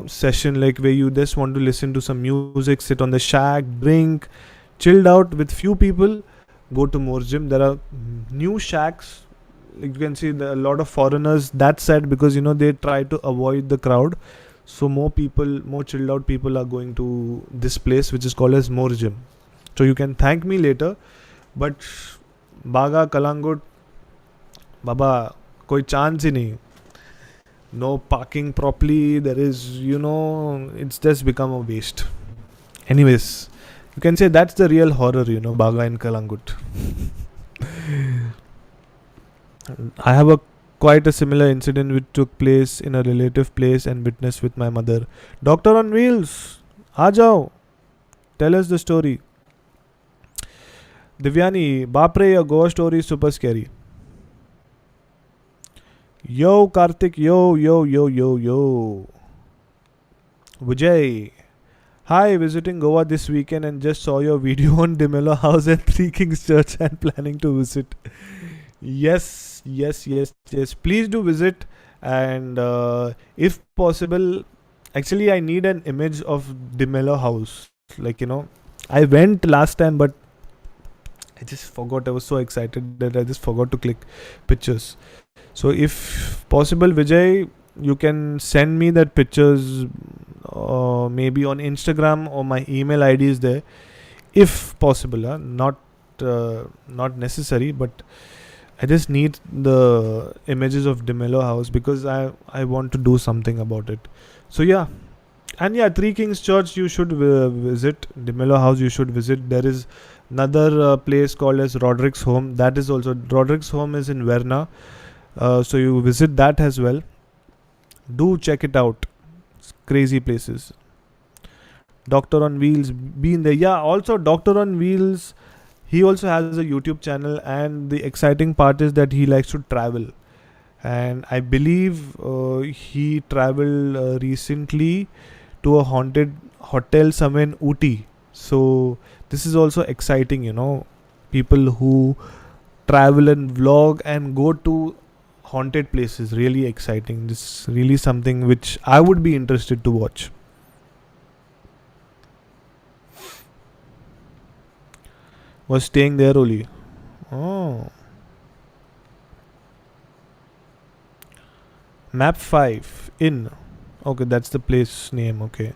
session, like where you just want to listen to some music, sit on the shack, drink, chilled out with few people, go to Morjim. There are new shacks. Like you can see a lot of foreigners that side, because they try to avoid the crowd. So more chilled out people are going to this place, which is called as Morjim. So you can thank me later. But Baga, Kalangut, Baba, koi chance hi nahi. No parking properly. There is, it's just become a waste. Anyways, you can say that's the real horror, Baga and Kalangut. I have quite a similar incident which took place in a relative place and witnessed with my mother. Doctor on Wheels, aa jao. Tell us the story. Divyani, Bapre, your Goa story is super scary. Yo, Karthik. Yo, yo, yo, yo, yo. Vijay. Hi, visiting Goa this weekend and just saw your video on Dimelo House and Three Kings Church and planning to visit. Yes, yes, yes, yes. Please do visit. And if possible, actually, I need an image of Dimelo House. I went last time, but I just forgot. I was so excited that I just forgot to click pictures. So, if possible, Vijay, you can send me that pictures maybe on Instagram, or my email ID is there. If possible, not necessary, but I just need the images of Demelo House because I want to do something about it. So yeah, and yeah, Three Kings Church you should visit. Demelo House you should visit. There is another place called as Roderick's Home. That is also Roderick's Home is in Verna. So you visit that as well. Do check it out. It's crazy places. Doctor on Wheels, been there. Yeah, also Doctor on Wheels. He also has a YouTube channel, and the exciting part is that he likes to travel. And I believe he traveled recently to a haunted hotel somewhere in Uti. So this is also exciting, people who travel and vlog and go to haunted places. Really exciting. This is really something which I would be interested to watch. Was staying there only. Oh. Map 5 in. Okay, that's the place name. Okay.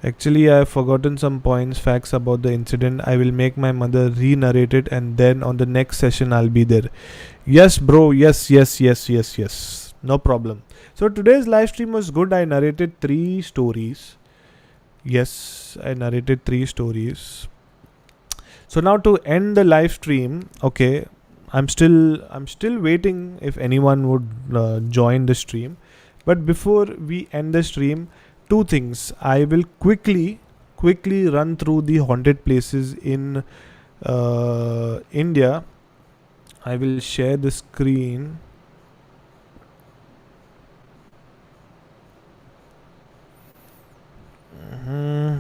Actually, I have forgotten some points, facts about the incident. I will make my mother re narrate it, and then on the next session, I'll be there. Yes, bro. Yes, yes, yes, yes, yes. No problem. So, today's live stream was good. I narrated 3 stories. Yes, I narrated 3 stories. So now to end the live stream, okay, I'm still waiting if anyone would join the stream. But before we end the stream, 2 things. I will quickly run through the haunted places in India. I will share the screen. Mhm.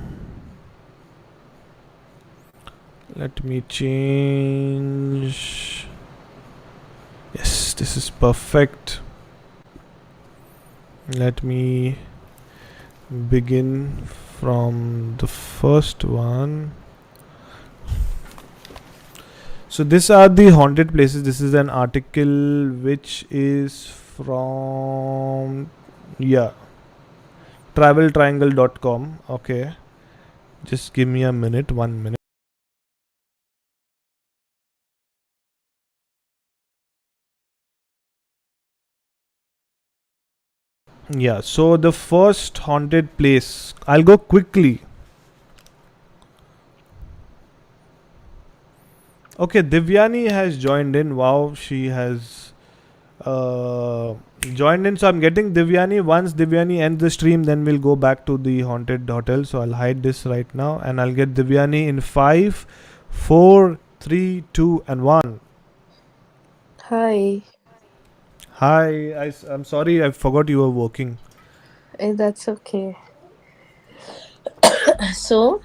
Let me change. Yes, this is perfect. Let me begin from the first one. So these are the haunted places. This is an article which is from, yeah, traveltriangle.com. Okay, just give me a minute, 1 minute. Yeah, so the first haunted place, I'll go quickly. Okay, Divyani has joined in. Wow, she has joined in. So I'm getting Divyani. Once Divyani ends the stream, then we'll go back to the haunted hotel. So I'll hide this right now, and I'll get Divyani in 5, 4, 3, 2, and 1. Hi, Hi, I'm sorry, I forgot you were working. that's okay. So,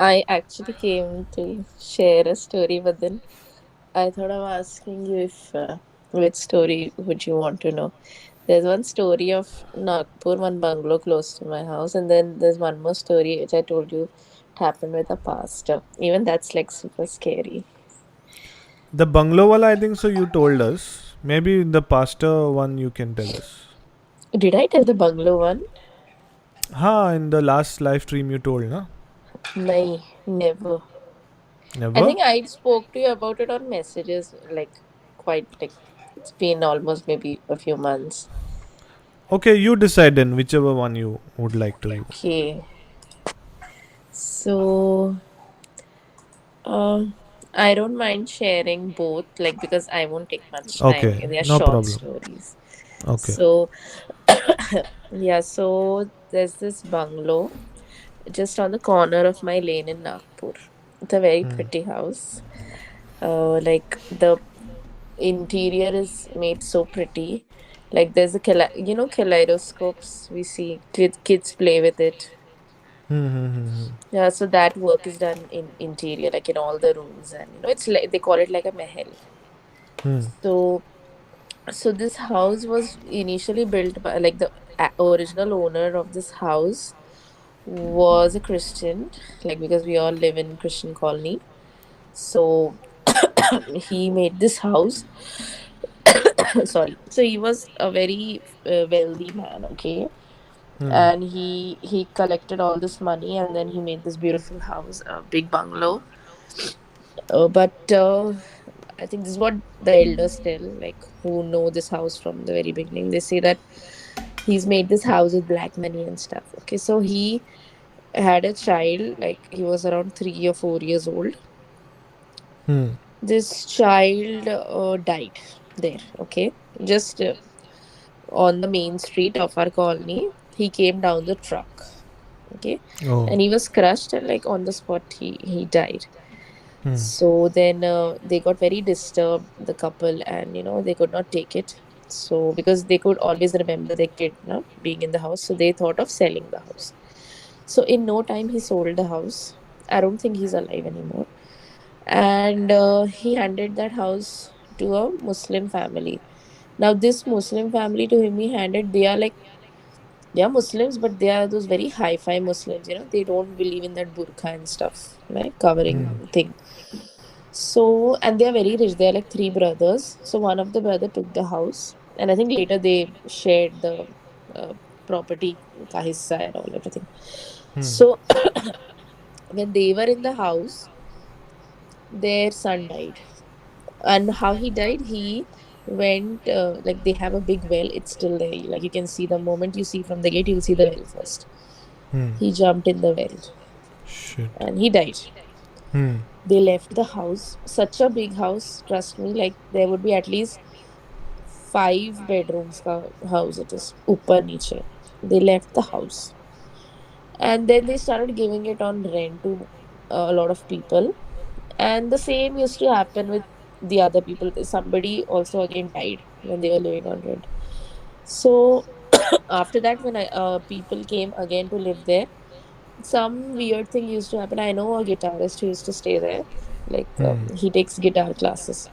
I actually came to share a story, but then I thought of asking you if which story would you want to know? There's one story of Nagpur, one bungalow close to my house, and then there's one more story which I told you it happened with a pastor. Even that's like super scary. The bungalow wala, I think so. You told us. Maybe the pastor one you can tell us. Did I tell the bungalow one? Ha, in the last live stream you told, na? No, never. I Never? think I spoke to you about it on messages, like quite like it's been almost maybe a few months. Okay, you decide then whichever one you would like to. Okay, so um, I don't mind sharing both, like because I won't take much time. Okay, They are no short problem. stories. Okay. So yeah, so there's this bungalow just on the corner of my lane in Nagpur. It's a very Hmm. pretty house. Like the interior is made so pretty. Like there's a kaleidoscopes we see kids play with it. Hmm. Hmm. Hmm. Yeah, so that work is done in interior, like in all the rooms, and it's like they call it like a mahal. Hmm. So this house was initially built by, like, the original owner of this house was a Christian, like, because we all live in Christian colony. So he made this house. Sorry. So he was a very wealthy man, okay? Hmm. And he collected all this money, and then he made this beautiful house, a big bungalow. But I think this is what the elders tell, like, who know this house from the very beginning. They say that he's made this house with black money and stuff. Okay, so he had a child, like he was around 3 or 4 years old. Hmm. This child died there. Okay, just on the main street of our colony, he came down the truck. Okay, Oh. and he was crushed, and like on the spot he died. Hmm. So then they got very disturbed, the couple, and they could not take it. So because they could always remember their kid, being in the house, so they thought of selling the house. So in no time he sold the house. I don't think he's alive anymore. And he handed that house to a Muslim family. Now this Muslim family to him he handed, they are Muslims, but they are those very hi-fi Muslims. They don't believe in that burqa and stuff, right? Covering thing. So, and they are very rich. They are like three brothers. So one of the brother took the house, and I think later they shared the uh, property, ka hissa and all everything. Hmm. So when they were in the house, their son died. And how he died, he went, like, they have a big well. It's still there. Like, you can see, the moment you see from the gate, you'll see the well first. Hmm. He jumped in the well Shit. and he died. Hmm. They left the house, such a big house, trust me, like there would be at least 5 bedrooms ka house it is, upper niche. They left the house, and then they started giving it on rent to a lot of people. And the same used to happen with the other people. Somebody also again died when they were living on rent. So after that, when people came again to live there, some weird thing used to happen. I know a guitarist who used to stay there. Like, Hmm. he takes guitar classes.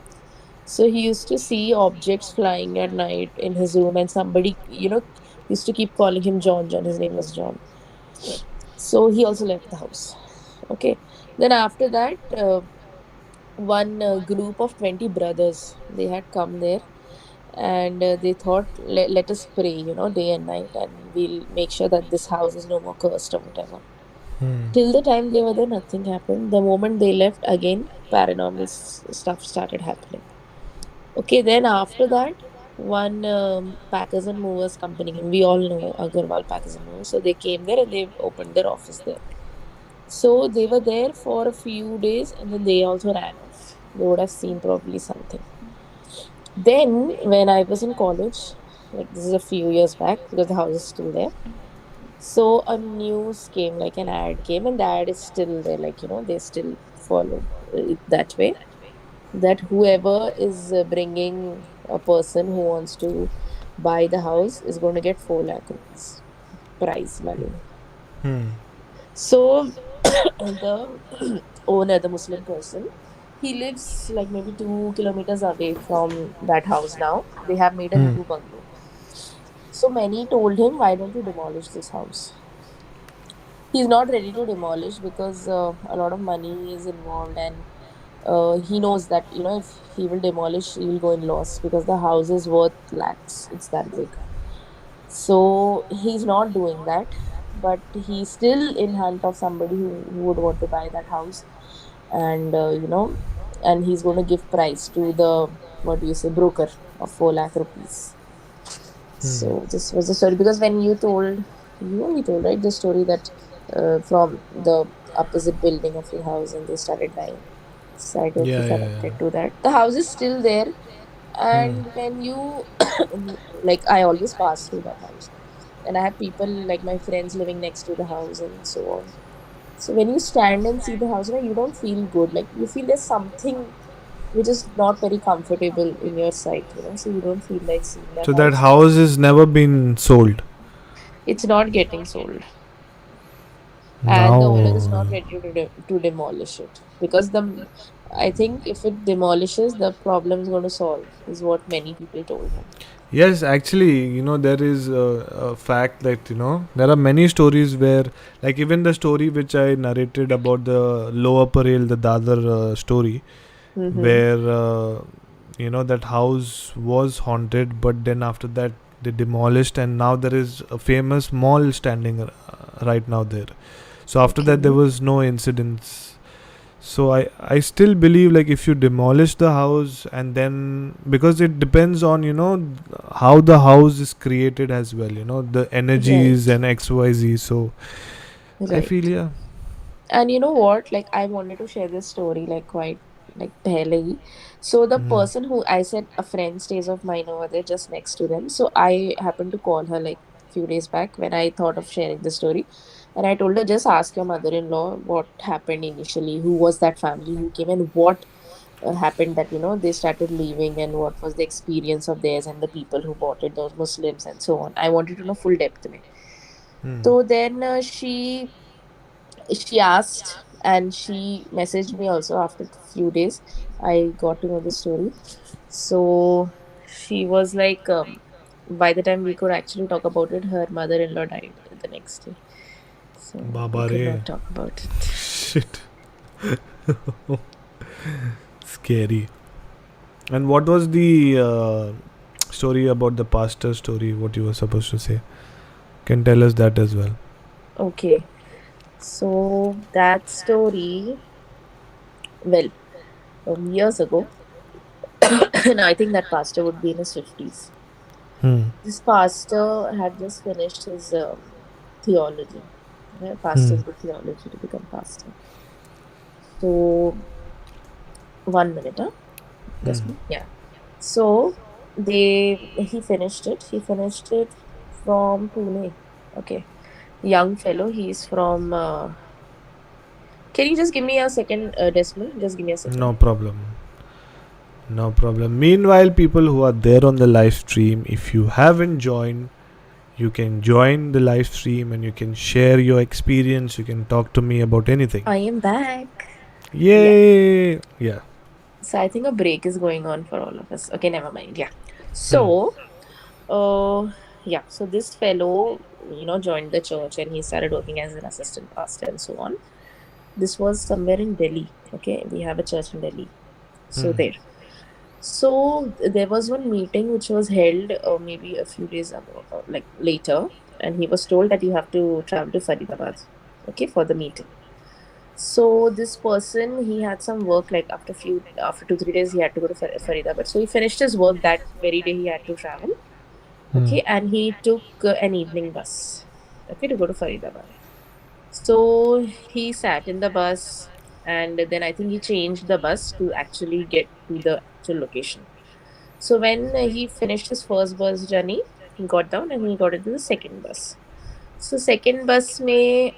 So he used to see objects flying at night in his room, and somebody, used to keep calling him John. John, his name was John. So he also left the house. Okay. Then after that, one group of 20 brothers, they had come there, and they thought, let us pray, day and night, and we'll make sure that this house is no more cursed or whatever. Hmm. Till the time they were there, nothing happened. The moment they left, again, paranormal stuff started happening. Okay, then after that, one Packers and Movers company, and we all know Agarwal Packers and Movers. So they came there and they opened their office there. So they were there for a few days, and then they also ran off. They would have seen probably something. Then, when I was in college, like this is a few years back because the house is still there. So a news came, like an ad came, and the ad is still there. Like, they still follow it that way. That whoever is bringing a person who wants to buy the house is going to get 4 lakh rupees prize money. Hmm. So the owner, the Muslim person, he lives like maybe 2 kilometers away from that house now. They have made a Hmm. new bungalow. So many told him, why don't you demolish this house? He's not ready to demolish because a lot of money is involved, and he knows that, if he will demolish, he will go in loss because the house is worth lakhs. It's that big. So he's not doing that, but he's still in hunt of somebody who would want to buy that house, and and he's going to give price to the, what do you say, broker of 4 lakh rupees. So this was the story, because when you only told, right, the story that from the opposite building of your house and they started dying. So I totally Yeah. Yeah. Yeah. connected to that. The house is still there, Hmm. and when you like, I always pass through that house, and I have people like my friends living next to the house and so on. So when you stand and see the house, you don't feel good. Like, you feel there's something which is not very comfortable in your sight, so you don't feel like seeing that So that house. house has never been sold. It's not getting sold, and the owner is Now, not ready to demolish it because I think if it demolishes, the problem is going to solve, is what many people told him. yes, actually, there is a fact that, there are many stories where, like even the story which I narrated about the Lower Parel, the Dadar story, Mm-hmm. where, that house was haunted, but then after that they demolished, and now there is a famous mall standing right now there. So after that, there Okay. was no incidents. So I still believe, like, if you demolish the house, and then, because it depends on, how the house is created as well, the energies Right. and XYZ. So I feel, Right. yeah. And you know what? Like, I wanted to share this story, like, quite like pehle hi. So the Mm. person who I said a friend stays of mine over there just next to them. So I happened to call her like few days back when I thought of sharing the story. And I told her, just ask your mother-in-law what happened initially, who was that family who came, and what happened, that they started leaving, and what was the experience of theirs, and the people who bought it, those Muslims and so on. I wanted to know full depth mein. Mm. So then she asked, and she messaged me also after a few days. I got to know the story. So she was like, by the time we could actually talk about it, her mother-in-law died the next day, so we Baba could re. not talk about it. Shit. Scary. And what was the story about the pastor story, what you were supposed to say? Can tell us that as well. Okay, so that story, well, years ago, and I think that pastor would be in his 50s. Hmm. This pastor had just finished his theology. Okay? Hmm. Pastors do theology to become pastor. So, 1 minute, huh? Hmm. Just yeah. So he finished it. He finished it from Pune. Okay, young fellow. He's from. Can you just give me a second, Desmond? Just give me a second. No problem. No problem. Meanwhile, people who are there on the live stream, if you haven't joined, you can join the live stream and you can share your experience. You can talk to me about anything. I am back. Yeah. Yay! Yeah. So I think a break is going on for all of us. Okay, never mind. Yeah. Hmm. So, yeah. So this fellow, joined the church, and he started working as an assistant pastor and so on. This was somewhere in Delhi. Okay, we have a church in Delhi. So Hmm. there. So there was one meeting which was held maybe a few days ago, like later, and he was told that you have to travel to Faridabad, okay, for the meeting. So this person, he had some work, like after 2 3 days he had to go to Faridabad. So he finished his work that very day. He had to travel, Hmm. okay, and he took an evening bus, okay, to go to Faridabad. So he sat in the bus, and then I think he changed the bus to actually get to the actual location. So when he finished his first bus journey, he got down and he got into the second bus. So second bus may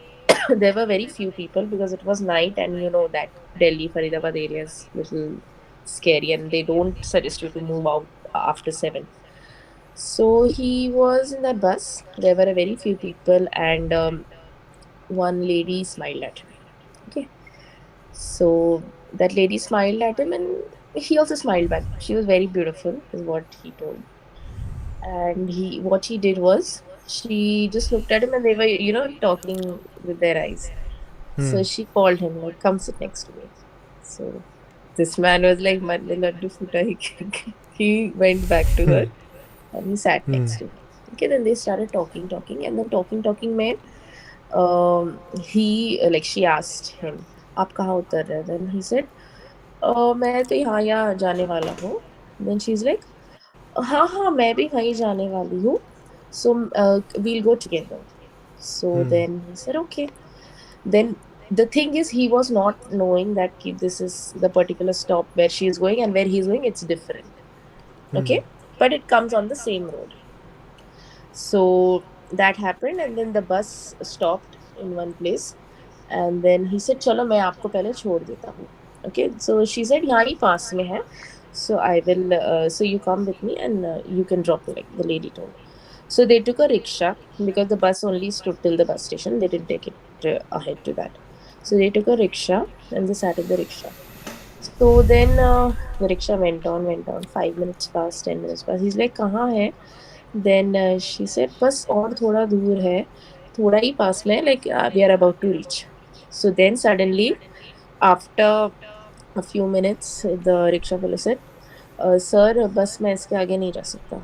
there were very few people because it was night, and you know that Delhi Faridabad area is little scary, and they don't suggest you to move out after 7. So he was in that bus. There were a very few people, and one lady smiled at him. Okay, so that lady smiled at him, and he also smiled back. She was very beautiful, is what he told. And what he did was, she just looked at him, and they were talking with their eyes. Hmm. So she called him, like, come sit next to me. So this man was like, "Manne laddu phuta hi." He went back to her, and he sat Hmm. next to her. Okay, then they started talking, and then talking made, he like she asked him, "आप कहाँ उतर रहे हैं?" Then he said, मैं तो यहाँ जाने वाला हूँ. Then she's like, हाँ हाँ मैं भी वहीं जाने वाली हूँ. So we'll go together. So Hmm. then he said, okay. Then the thing is, he was not knowing that this is the particular stop where she is going, and where he's going, it's different. Hmm. Okay, but it comes on the same road. So that happened, and then the bus stopped in one place, and then he said, "चलो मैं आपको पहले छोड़ देता हूँ." Okay, so she said यहाँ ही पास में है, so I will so you come with me and you can drop me, like the lady told. So they took a rickshaw because the bus only stood till the bus station. They didn't take it ahead to that. So they took a rickshaw and they sat in the rickshaw. So then the rickshaw went on, went on. 5 minutes passed, 10 minutes passed. He's like, कहाँ है? Then she said, बस और थोड़ा दूर है, थोड़ा ही पास में, like we are about to reach. So then suddenly, after a few minutes, the rickshaw fellow said, sir, बस मैं इसके आगे नहीं जा सकता.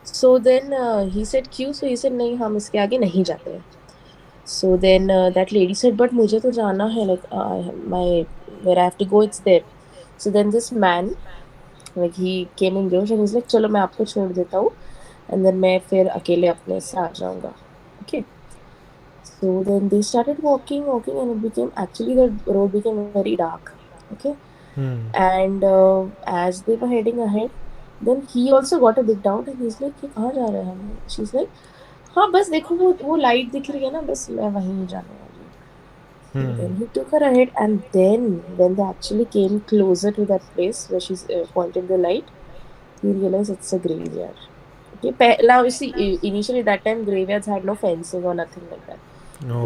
So then he said, क्यों? So he said, नहीं, हम इसके आगे नहीं जाते हैं. So then that lady said, but मुझे तो जाना है, like my where I have to go, it's there. So then this man, like he came in Josh and he's like, चलो मैं आपको छोड़ देता हूँ, and then मैं फिर अकेले अपने से आ जाऊँगा. Okay. So then they started walking, walking, and it became, actually the road became very dark. Okay. And as they were heading ahead, then he also got a bit doubt and he's like, ये कहाँ जा रहे हैं हम? She's like, हाँ बस देखो वो लाइट दिख रही है ना, बस मैं वहीं जाने वाली हूँ. So then he took her ahead, and then when they actually came closer to that place where she's pointed the light, he realized it's a graveyard. Okay, now you see, initially that time graveyards had no fencing or nothing like that.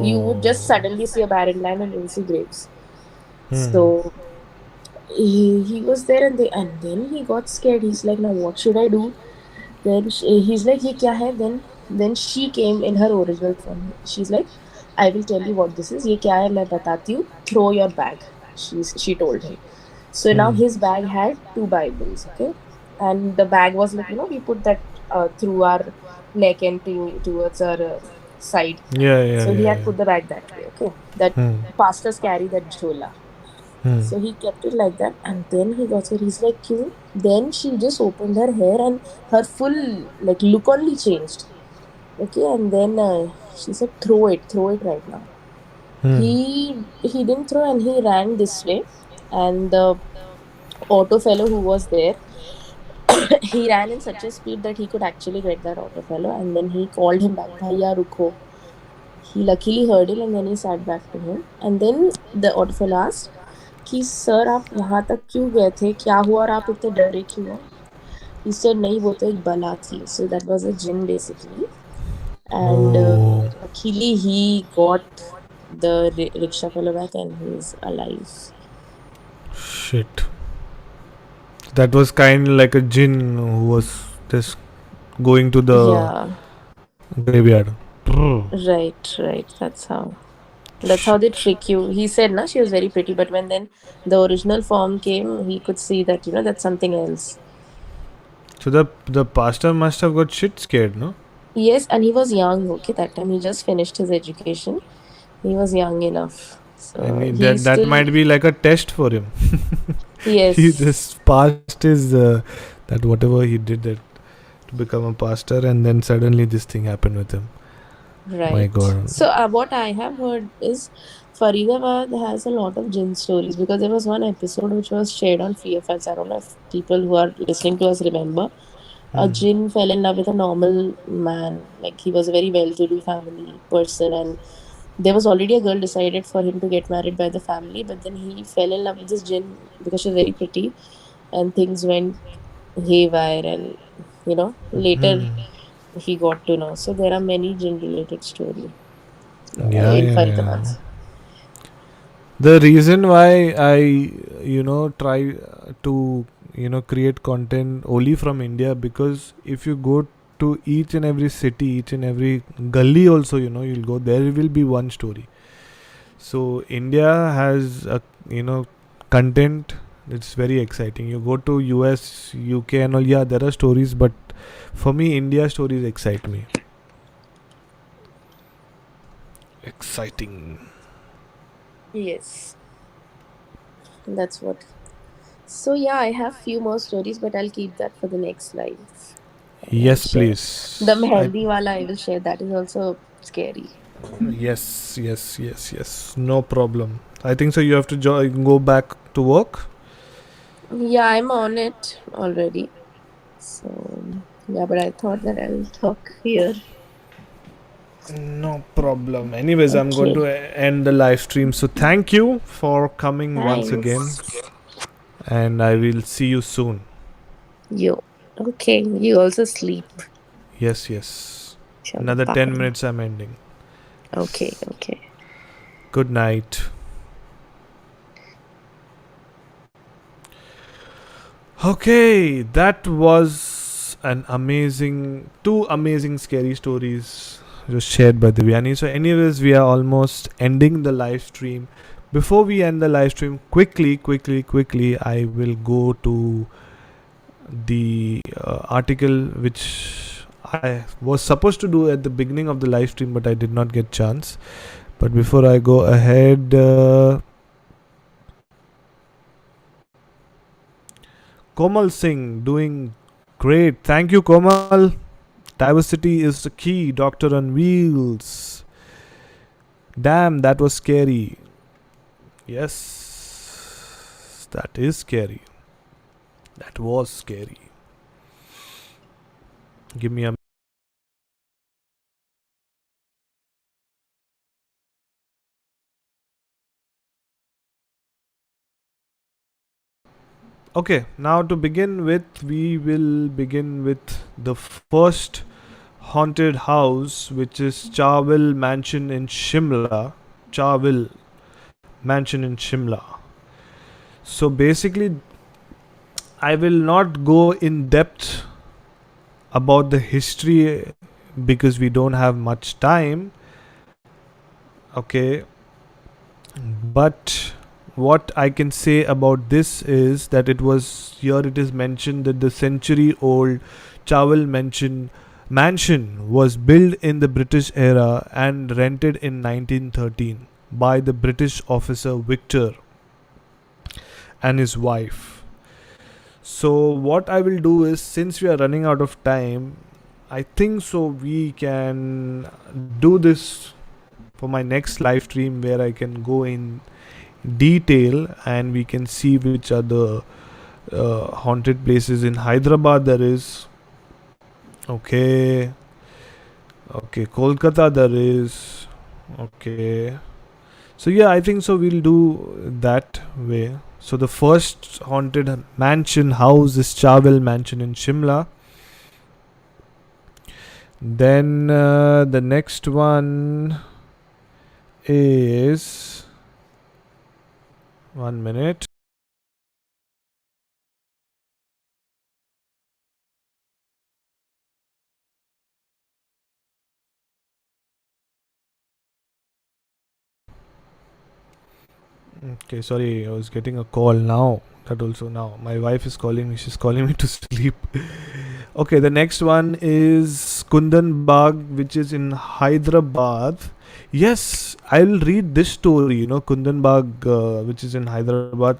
You would just suddenly see a barren land and you'll see graves. So he was there, and then he got scared. He's like, now what should I do? Then he's like, ये क्या है? Then she came in her original form. She's like, I will tell you what this is. ये क्या है मैं बताती हूँ. Throw your bag. She told him. So now his bag had 2 Bibles, okay, and the bag was like, we put that through our neck and towards our side. Yeah, yeah, So he yeah, had put the bag that way, okay. That pastors carry that jhola. So he kept it like that, and then he got scared. He's like, "Kyun?" Then she just opened her hair, and her full like look only changed. Okay, and then she said, throw it right now." He didn't throw, and he ran this way, and the auto fellow who was there, he ran in such a speed that he could actually get that auto fellow, and then he called him back, "Bhaiya, rukho." He luckily heard him, and then he sat back to him, and then the auto fellow asked कि sir आप वहाँ तक क्यों गए थे, क्या हुआ और आप इतने डरे क्यों हो? He said नहीं, वो तो एक बला थी. So that was a jinn basically, and luckily he got the rickshaw fellow back and he is alive. Shit. That was kind of like a jinn who was just going to the Yeah, graveyard. right. That's how they trick you. He said, "Na, she was very pretty," but when then the original form came, he could see that that's something else. So the pastor must have got shit scared, no? Yes, and he was young. Okay, that time he just finished his education. He was young enough, And so he that still, might be like a test for him. He yes, just passed his that whatever he did that to become a pastor, and then suddenly this thing happened with him. My right. God. So what I have heard is Faridabad has a lot of jinn stories because there was one episode which was shared on Fear Files. I don't know if people who are listening to us remember. A jinn fell in love with a normal man. Like he was a very well-to-do family person, and there was already a girl decided for him to get married by the family, but then he fell in love with this jinn because she was very pretty, and things went haywire, and later he got to know. So there are many jinn related stories Yeah, in yeah, yeah. Faridabad. The reason why I try to create content only from India, because if you go to each and every city, each and every gully also, you'll go, there will be one story. So India has a content. It's very exciting. You go to US, UK and all, yeah, there are stories, but for me India stories excite me. Exciting. Yes, that's what. So yeah, I have few more stories, but I'll keep that for the next live. I'll Yes, share. The please. Mehendi wala I will share. That is also scary. Yes. No problem. I think so. You have to go back to work. Yeah, I'm on it already. So yeah, but I thought that I'll talk here. No problem. Anyways, I'm going Okay. to end the live stream. So thank you for coming once again, Thanks. and I will see you soon. You. Okay. You also sleep. Yes, yes. Chalo, Another 10 bye. minutes I'm ending. Okay. Okay. Good night. Okay, that was two amazing scary stories just shared by Divyani. So, anyways, we are almost ending the live stream. Before we end the live stream, quickly, I will go to the article which I was supposed to do at the beginning of the live stream, but I did not get chance. But before I go ahead, Komal Singh doing great. Thank you, Komal. Diversity is the key. Doctor on wheels. Damn, that was scary. Yes, that is scary. That was scary. Give me a. Okay, now to begin with, we will begin with the first haunted house, which is Charville Mansion in Shimla. Charville Mansion in Shimla. So basically, I will not go in depth about the history because we don't have much time. Okay, but what I can say about this is that it is mentioned that the century old Chawal mansion was built in the British era and rented in 1913 by the British officer Victor and his wife. So what I will do is, since we are running out of time, I think so we can do this for my next live stream where I can go in detail and we can see which are the haunted places in Hyderabad there is. Okay. Okay, Kolkata there is. Okay. So yeah, I think so we'll do that way. So the first haunted mansion house is Chawel Mansion in Shimla. Then the next one is 1 minute. Okay, sorry, I was getting a call now. That also now. My wife is calling me. She's calling me to sleep. Okay, the next one is Kundan Bagh, which is in Hyderabad. Yes, I'll read this story. Kundan Bagh, which is in Hyderabad.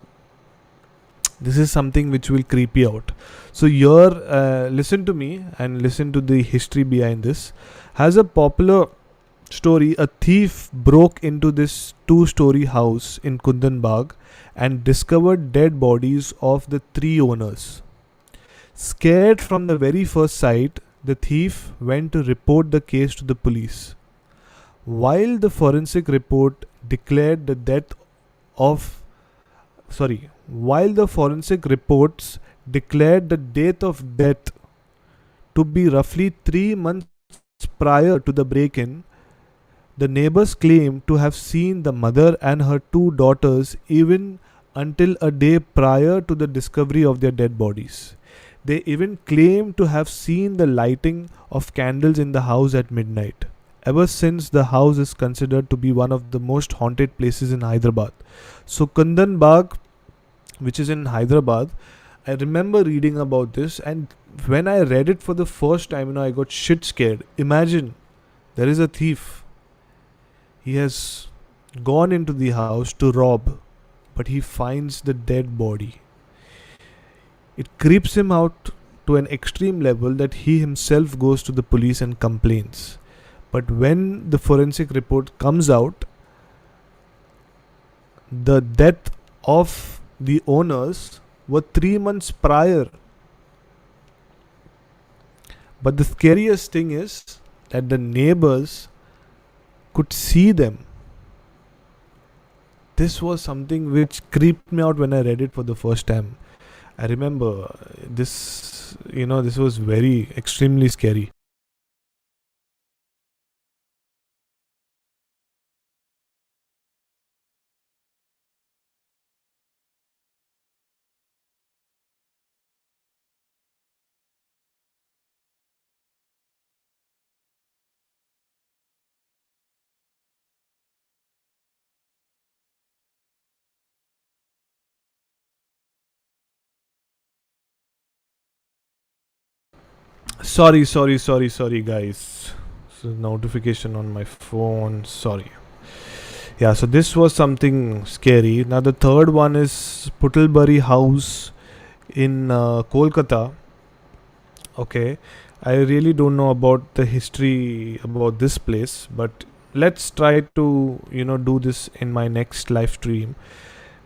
This is something which will creep you out. So, here, listen to me and listen to the history behind this. Has a popular story, a thief broke into this two-story house in Kundan Bagh and discovered dead bodies of the three owners. Scared from the very first sight, the thief went to report the case to the police. While the forensic report declared the death of while the forensic reports declared the date of death to be roughly 3 months prior to the break-in, the neighbors claimed to have seen the mother and her two daughters even until a day prior to the discovery of their dead bodies. They even claimed to have seen the lighting of candles in the house at midnight. Ever since, the house is considered to be one of the most haunted places in Hyderabad. So, Kundan Bagh, which is in Hyderabad, I remember reading about this, and when I read it for the first time, I got shit scared. Imagine there is a thief. He has gone into the house to rob, but he finds the dead body. It creeps him out to an extreme level that he himself goes to the police and complains. But when the forensic report comes out, the death of the owners were 3 months prior. But the scariest thing is that the neighbors could see them. This was something which creeped me out when I read it for the first time. I remember this, this was very extremely scary. Sorry, guys. So notification on my phone. Sorry. Yeah, so this was something scary. Now the third one is Puttlebury House in Kolkata. Okay, I really don't know about the history about this place, but let's try to do this in my next live stream.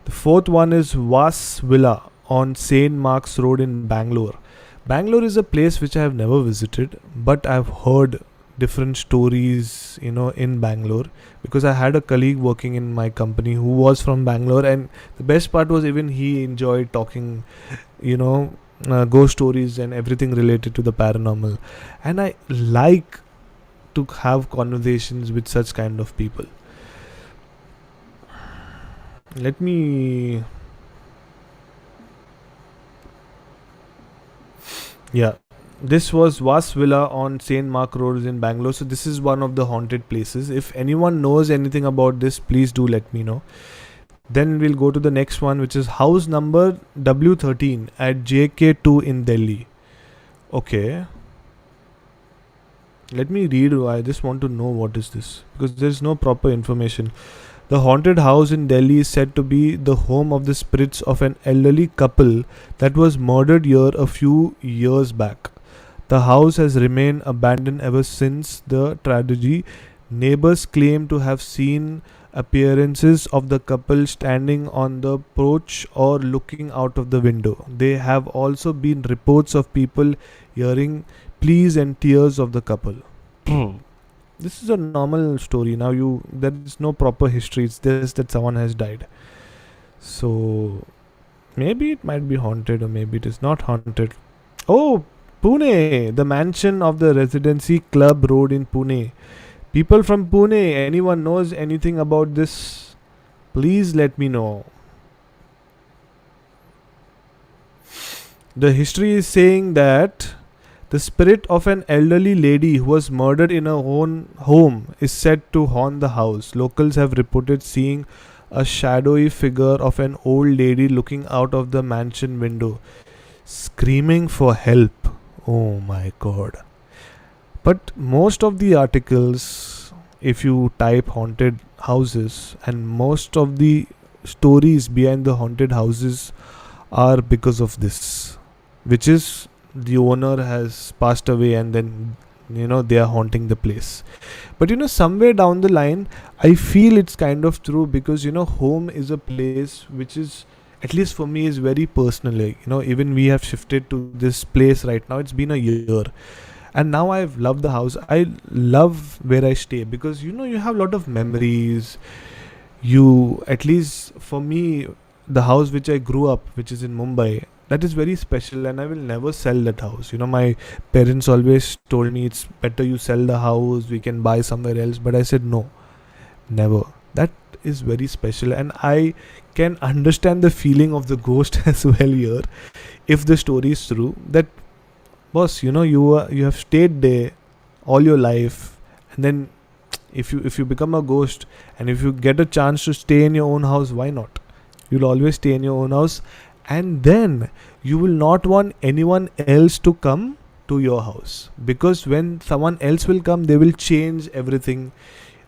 The fourth one is Vas Villa on St. Mark's Road in Bangalore. Bangalore is a place which I have never visited, but I've heard different stories, in Bangalore, because I had a colleague working in my company who was from Bangalore, and the best part was even he enjoyed talking, ghost stories and everything related to the paranormal. And I like to have conversations with such kind of people. Let me. Yeah, this was Vas Villa on St. Mark Road in Bangalore. So this is one of the haunted places. If anyone knows anything about this, please do let me know. Then we'll go to the next one, which is house number W13 at JK2 in Delhi. Okay. Let me read. I just want to know what is this, because there's no proper information. The haunted house in Delhi is said to be the home of the spirits of an elderly couple that was murdered here a few years back. The house has remained abandoned ever since the tragedy. Neighbors claim to have seen appearances of the couple standing on the porch or looking out of the window. There have also been reports of people hearing pleas and tears of the couple. This is a normal story. Now there is no proper history. It's just that someone has died. So maybe it might be haunted, or maybe it is not haunted. Oh, Pune, the mansion of the Residency Club Road in Pune. People from Pune, anyone knows anything about this? Please let me know. The history is saying that the spirit of an elderly lady who was murdered in her own home is said to haunt the house. Locals have reported seeing a shadowy figure of an old lady looking out of the mansion window, screaming for help. Oh my god. But most of the articles, if you type haunted houses, and most of the stories behind the haunted houses are because of this, which is the owner has passed away and then they are haunting the place. But somewhere down the line I feel it's kind of true, because home is a place which is, at least for me, is very personal. Even we have shifted to this place right now. It's been a year, and now I've loved the house. I love where I stay, because you have a lot of memories. At least for me, the house which I grew up, which is in Mumbai, that is very special, and I will never sell that house. My parents always told me it's better you sell the house, we can buy somewhere else, but I said no, never. That is very special, and I can understand the feeling of the ghost as well here, if the story is true, that boss, you have stayed there all your life, and then if you become a ghost, and if you get a chance to stay in your own house, why not? You'll always stay in your own house, and then you will not want anyone else to come to your house, because when someone else will come, they will change everything,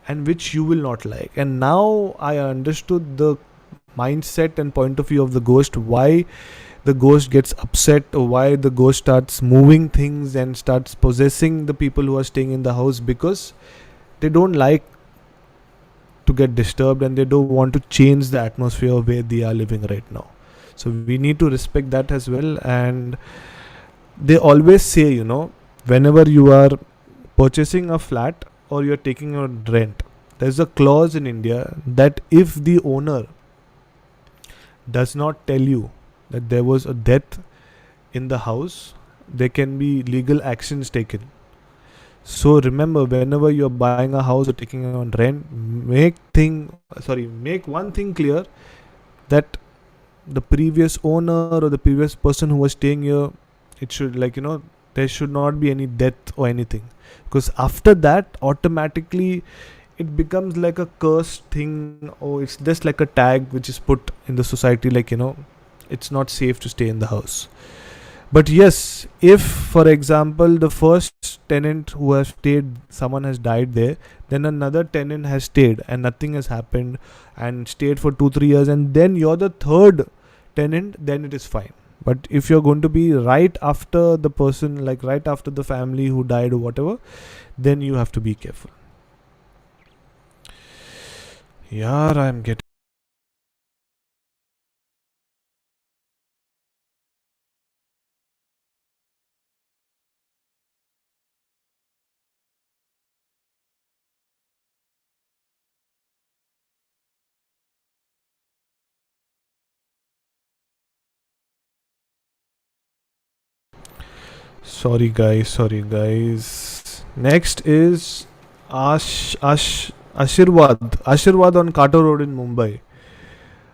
and which you will not like. And now I understood the mindset and point of view of the ghost, why the ghost gets upset, or why the ghost starts moving things and starts possessing the people who are staying in the house, because they don't like to get disturbed, and they don't want to change the atmosphere where they are living right now. So we need to respect that as well. And they always say, whenever you are purchasing a flat or you're taking a rent, there's a clause in India that if the owner does not tell you that there was a death in the house, there can be legal actions taken. So remember, whenever you're buying a house or taking it on rent, make one thing clear, that the previous owner or the previous person who was staying here, it should, there should not be any death or anything, because after that automatically it becomes like a cursed thing, or it's just like a tag which is put in the society, it's not safe to stay in the house. But yes, if for example the first tenant who has stayed, someone has died there, then another tenant has stayed and nothing has happened and stayed for 2-3 years, and then you're the third tenant, then it is fine. But if you're going to be right after the person, like right after the family who died or whatever, then you have to be careful. Yeah, I'm getting. Sorry guys. Next is Ashirwad on Carter Road in Mumbai.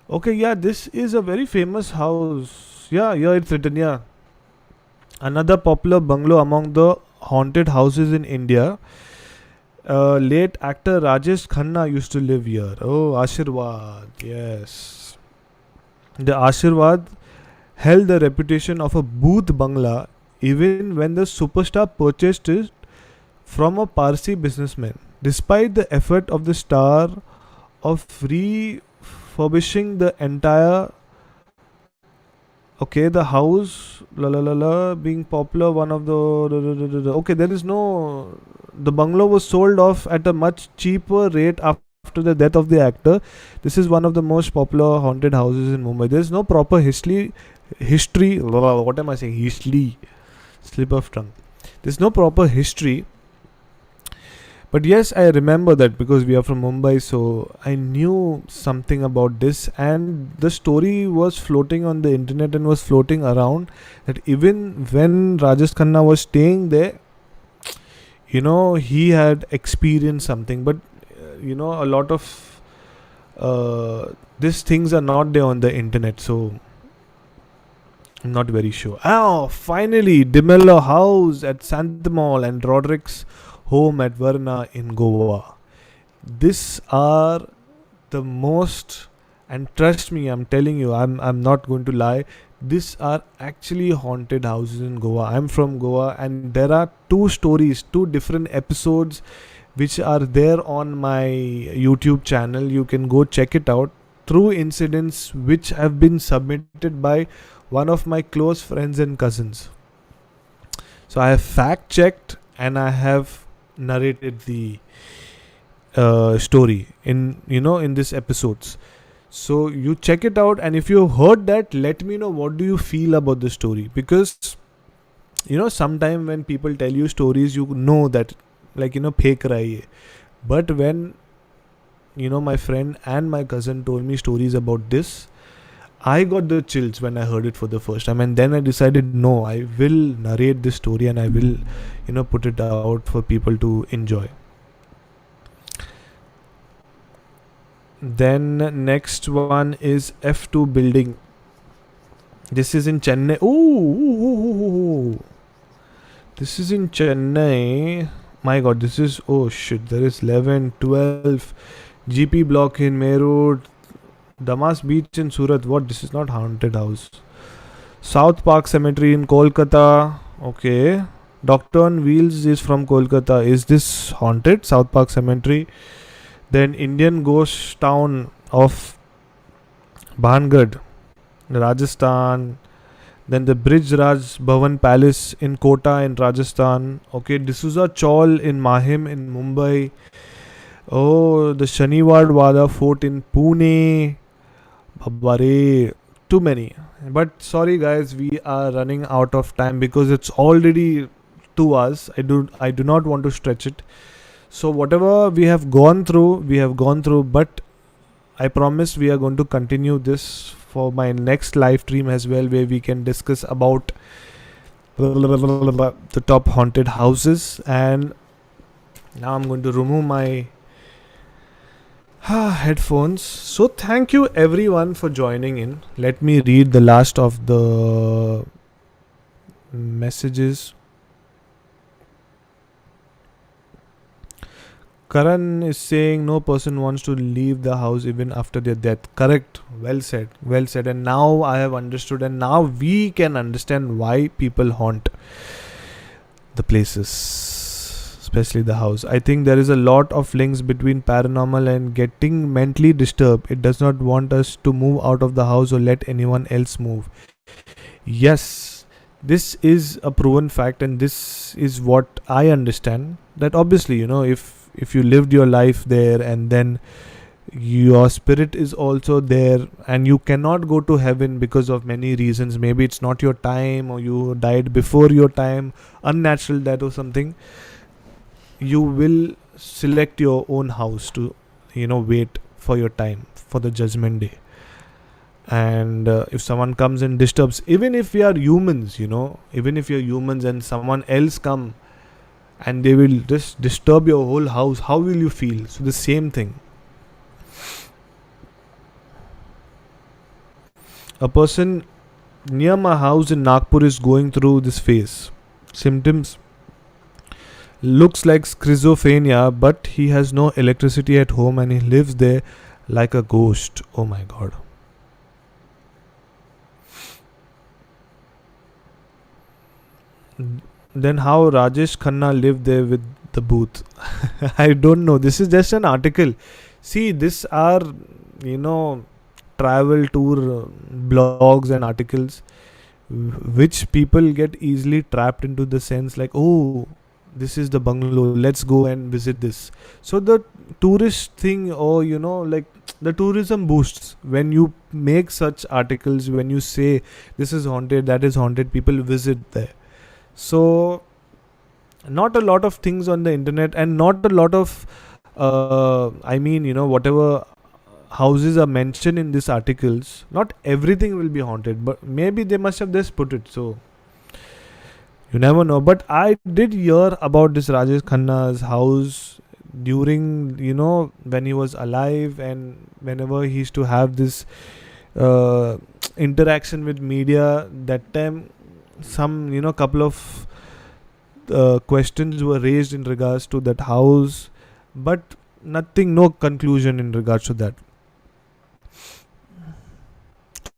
Okay, yeah, this is a very famous house. Yeah, it's written, yeah. Another popular bungalow among the haunted houses in India. Late actor Rajesh Khanna used to live here. Oh, Ashirwad, yes. The Ashirwad held the reputation of a booth bungalow even when the superstar purchased it from a Parsi businessman. Despite the effort of the star of refurbishing the entire the house being popular, one of the okay, there is no, the bungalow was sold off at a much cheaper rate after the death of the actor. This is one of the most popular haunted houses in Mumbai. There is no proper history. What am I saying? History. Slip of tongue. There's no proper history. But yes, I remember that because we are from Mumbai, so I knew something about this, and the story was floating on the internet and was floating around that even when Rajesh Khanna was staying there, he had experienced something. But a lot of these things are not there on the internet, so I'm not very sure. Oh, finally, Dimelo House at Santhamall and Roderick's home at Varna in Goa. These are the most, and trust me, I'm telling you, I'm not going to lie. These are actually haunted houses in Goa. I'm from Goa, and there are two different episodes which are there on my YouTube channel. You can go check it out. True incidents which have been submitted by one of my close friends and cousins. So I have fact checked and I have narrated the story in this episodes. So you check it out, and if you heard that, let me know what do you feel about the story, because sometime when people tell you stories, you know that fake raha hai. But when my friend and my cousin told me stories about this, I got the chills when I heard it for the first time, and then I decided, no, I will narrate this story and I will, put it out for people to enjoy. Then next one is F2 building. This is in Chennai. Ooh. This is in Chennai. My god, this is, oh shit, there is 11, 12, GP block in Meerut, Damas Beach in Surat. What? This is not haunted house. South Park Cemetery in Kolkata. Okay. Doctor on Wheels is from Kolkata. Is this haunted? South Park Cemetery. Then Indian Ghost Town of Bhangad, Rajasthan. Then the Brij Raj Bhavan Palace in Kota in Rajasthan. Okay. D'Souza Chawl in Mahim in Mumbai. Oh, the Shaniwad Wada Fort in Pune. Babare, too many. But sorry guys, we are running out of time because it's already 2 hours. I do not want to stretch it. So whatever we have gone through, but I promise we are going to continue this for my next live stream as well, where we can discuss about the top haunted houses. And now I'm going to remove my headphones. So thank you everyone for joining in. Let me read the last of the messages. Karan is saying no person wants to leave the house even after their death. Correct. Well said. Well said. And now I have understood, and now we can understand why people haunt the places, especially the house. I think there is a lot of links between paranormal and getting mentally disturbed. It does not want us to move out of the house or let anyone else move. Yes, this is a proven fact, and this is what I understand. That obviously, if you lived your life there, and then your spirit is also there, and you cannot go to heaven because of many reasons. Maybe it's not your time, or you died before your time, unnatural death or something. You will select your own house to wait for your time for the judgment day. And if someone comes and disturbs, even if we are humans, even if you're humans and someone else come and they will just disturb your whole house, how will you feel? So the same thing. A person near my house in Nagpur is going through this phase. Symptoms: looks like schizophrenia, but he has no electricity at home and he lives there like a ghost. Oh my god. Then how Rajesh Khanna lived there with the booth? I don't know. This is just an article. See, these are, travel tour blogs and articles, which people get easily trapped into the sense like, oh, this is the bungalow, let's go and visit this. So the tourist thing, or like the tourism boosts when you make such articles. When you say this is haunted, that is haunted, people visit there. So not a lot of things on the internet, and not a lot of whatever houses are mentioned in these articles, not everything will be haunted, but maybe they must have just put it. So you never know. But I did hear about this Rajesh Khanna's house during, when he was alive, and whenever he used to have this interaction with media. That time some couple of questions were raised in regards to that house, but no conclusion in regards to that.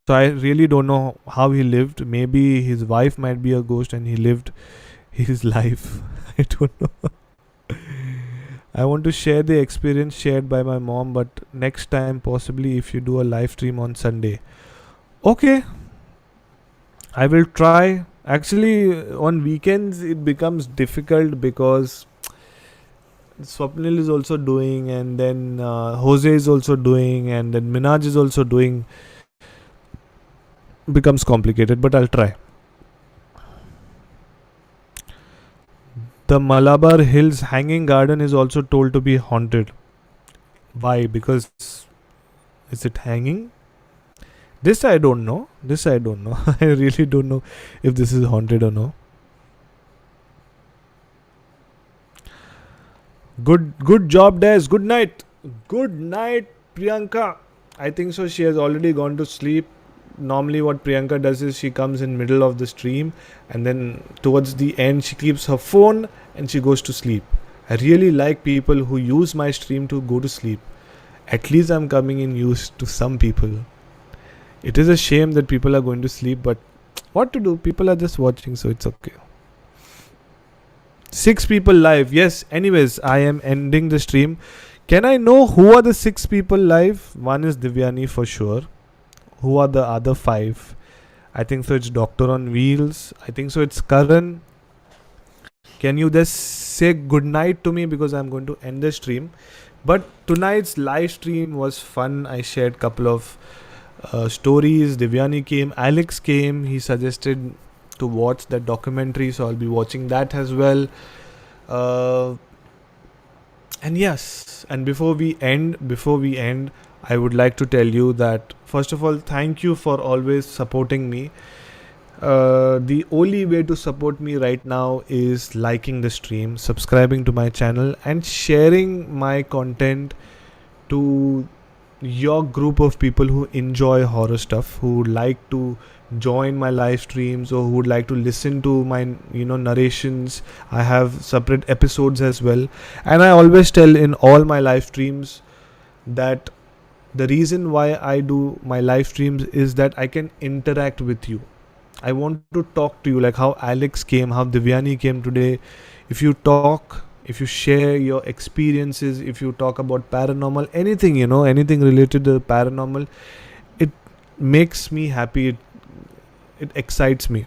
So I really don't know how he lived. Maybe his wife might be a ghost and he lived his life. I don't know. I want to share the experience shared by my mom, but next time possibly if you do a live stream on Sunday. Okay, I will try. Actually, on weekends it becomes difficult because Swapnil is also doing, and then Jose is also doing, and then Minaj is also doing. Becomes complicated, but I'll try. The Malabar Hills Hanging Garden is also told to be haunted. Why? Because is it hanging? This I don't know. I really don't know if this is haunted or no. Good job, Des. Good night, Priyanka. I think so. She has already gone to sleep. Normally what Priyanka does is she comes in middle of the stream, and then towards the end she keeps her phone and she goes to sleep. I really like people who use my stream to go to sleep. At least I'm coming in used to some people. It is a shame that people are going to sleep, but what to do? People are just watching, so it's okay. 6 people live. Yes, anyways, I am ending the stream. Can I know who are the 6 people live? One is Divyani for sure. Who are the other 5? I think so it's Doctor on Wheels. I think so it's Karan. Can you just say good night to me, because I'm going to end the stream. But tonight's live stream was fun. I shared couple of stories. Divyani came, Alex came. He suggested to watch that documentary, so I'll be watching that as well. And yes, and before we end, I would like to tell you that first of all, thank you for always supporting me. The only way to support me right now is liking the stream, subscribing to my channel, and sharing my content to your group of people who enjoy horror stuff, who would like to join my live streams or who would like to listen to my narrations. I have separate episodes as well, and I always tell in all my live streams that the reason why I do my live streams is that I can interact with you. I want to talk to you, like how Alex came, how Divyani came today. If you talk, if you share your experiences, if you talk about paranormal, anything, anything related to paranormal, it makes me happy. It excites me.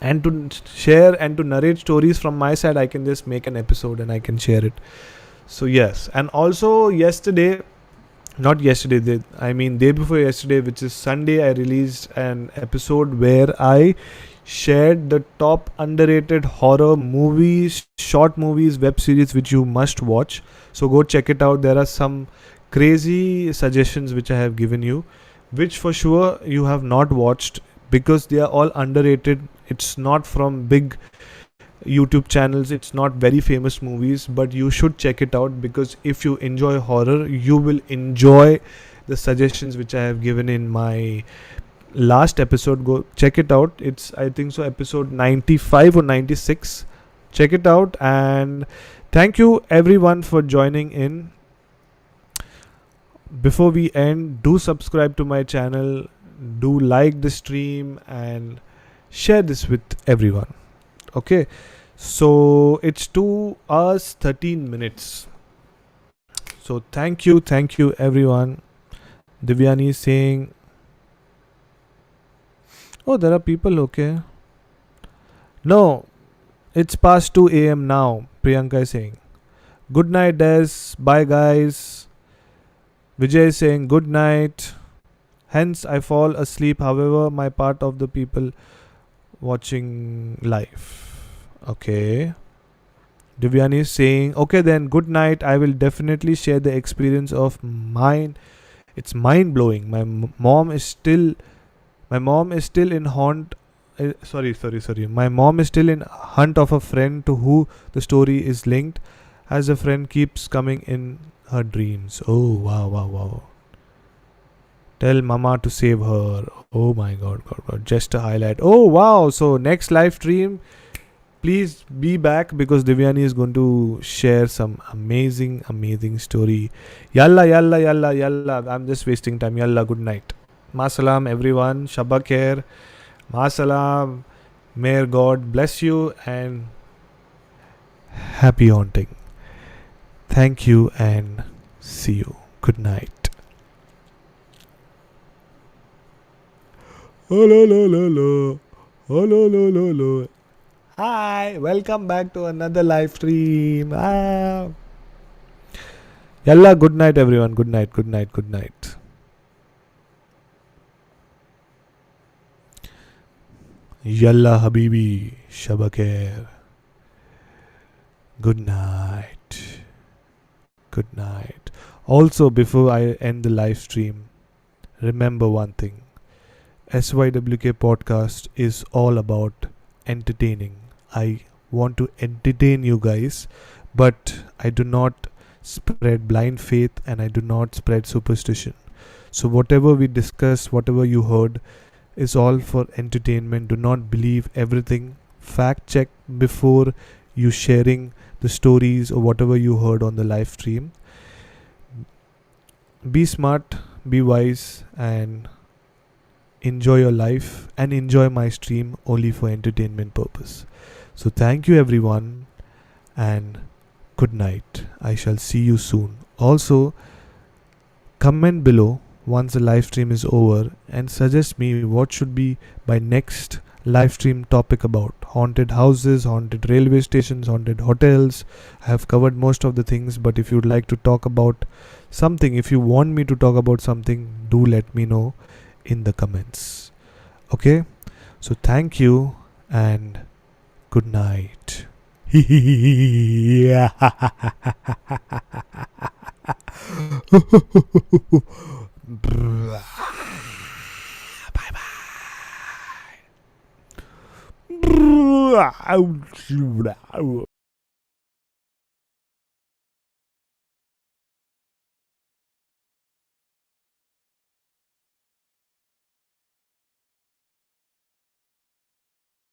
And to share and to narrate stories from my side, I can just make an episode and I can share it. So, yes. And also, not yesterday, I mean day before yesterday, which is Sunday, I released an episode where I shared the top underrated horror movies, short movies, web series which you must watch. So go check it out. There are some crazy suggestions which I have given you, which for sure you have not watched because they are all underrated. It's not from big YouTube channels, it's not very famous movies, but you should check it out because if you enjoy horror, you will enjoy the suggestions which I have given in my last episode. Go check it out. It's, I think so, episode 95 or 96. Check it out, and thank you everyone for joining in. Before we end, do subscribe to my channel, do like the stream, and share this with everyone. Okay, so it's 2 hours 13 minutes. So thank you everyone. Divyani is saying, oh, there are people. Okay, no, it's past 2 a.m. now. Priyanka is saying, good night, Des. Bye, guys. Vijay is saying, good night. Hence, I fall asleep. However, my part of the people watching live. Okay. Divyani is saying, okay then, good night. I will definitely share the experience of mine. It's mind blowing. My mom is still in haunt. Sorry. My mom is still in hunt of a friend to who the story is linked, as a friend keeps coming in her dreams. Oh wow. Tell mama to save her. Oh my god. Just a highlight. Oh wow. So next live stream, please be back because Divyani is going to share some amazing story. Yalla. I'm just wasting time. Yalla, good night. Masalam everyone. Shabba khair. Masalam. May God bless you and happy haunting. Thank you and see you. Good night. Hello. Hi, welcome back to another live stream. Yalla, good night everyone. Good night. Yalla Habibi, Shabba khair. Good night. Also, before I end the live stream, remember one thing. SYWK podcast is all about entertaining. I want to entertain you guys, but I do not spread blind faith and I do not spread superstition. So whatever we discuss, whatever you heard, is all for entertainment. Do not believe everything. Fact check before you sharing the stories or whatever you heard on the live stream. Be smart, be wise, and enjoy your life and enjoy my stream only for entertainment purpose. So thank you everyone and good night. I shall see you soon. Also, comment below once the live stream is over and suggest me what should be my next live stream topic about. Haunted houses, haunted railway stations, haunted hotels. I have covered most of the things, but if you'd like to talk about something, if you want me to talk about something, do let me know in the comments. Okay, so thank you and good night. Bye bye.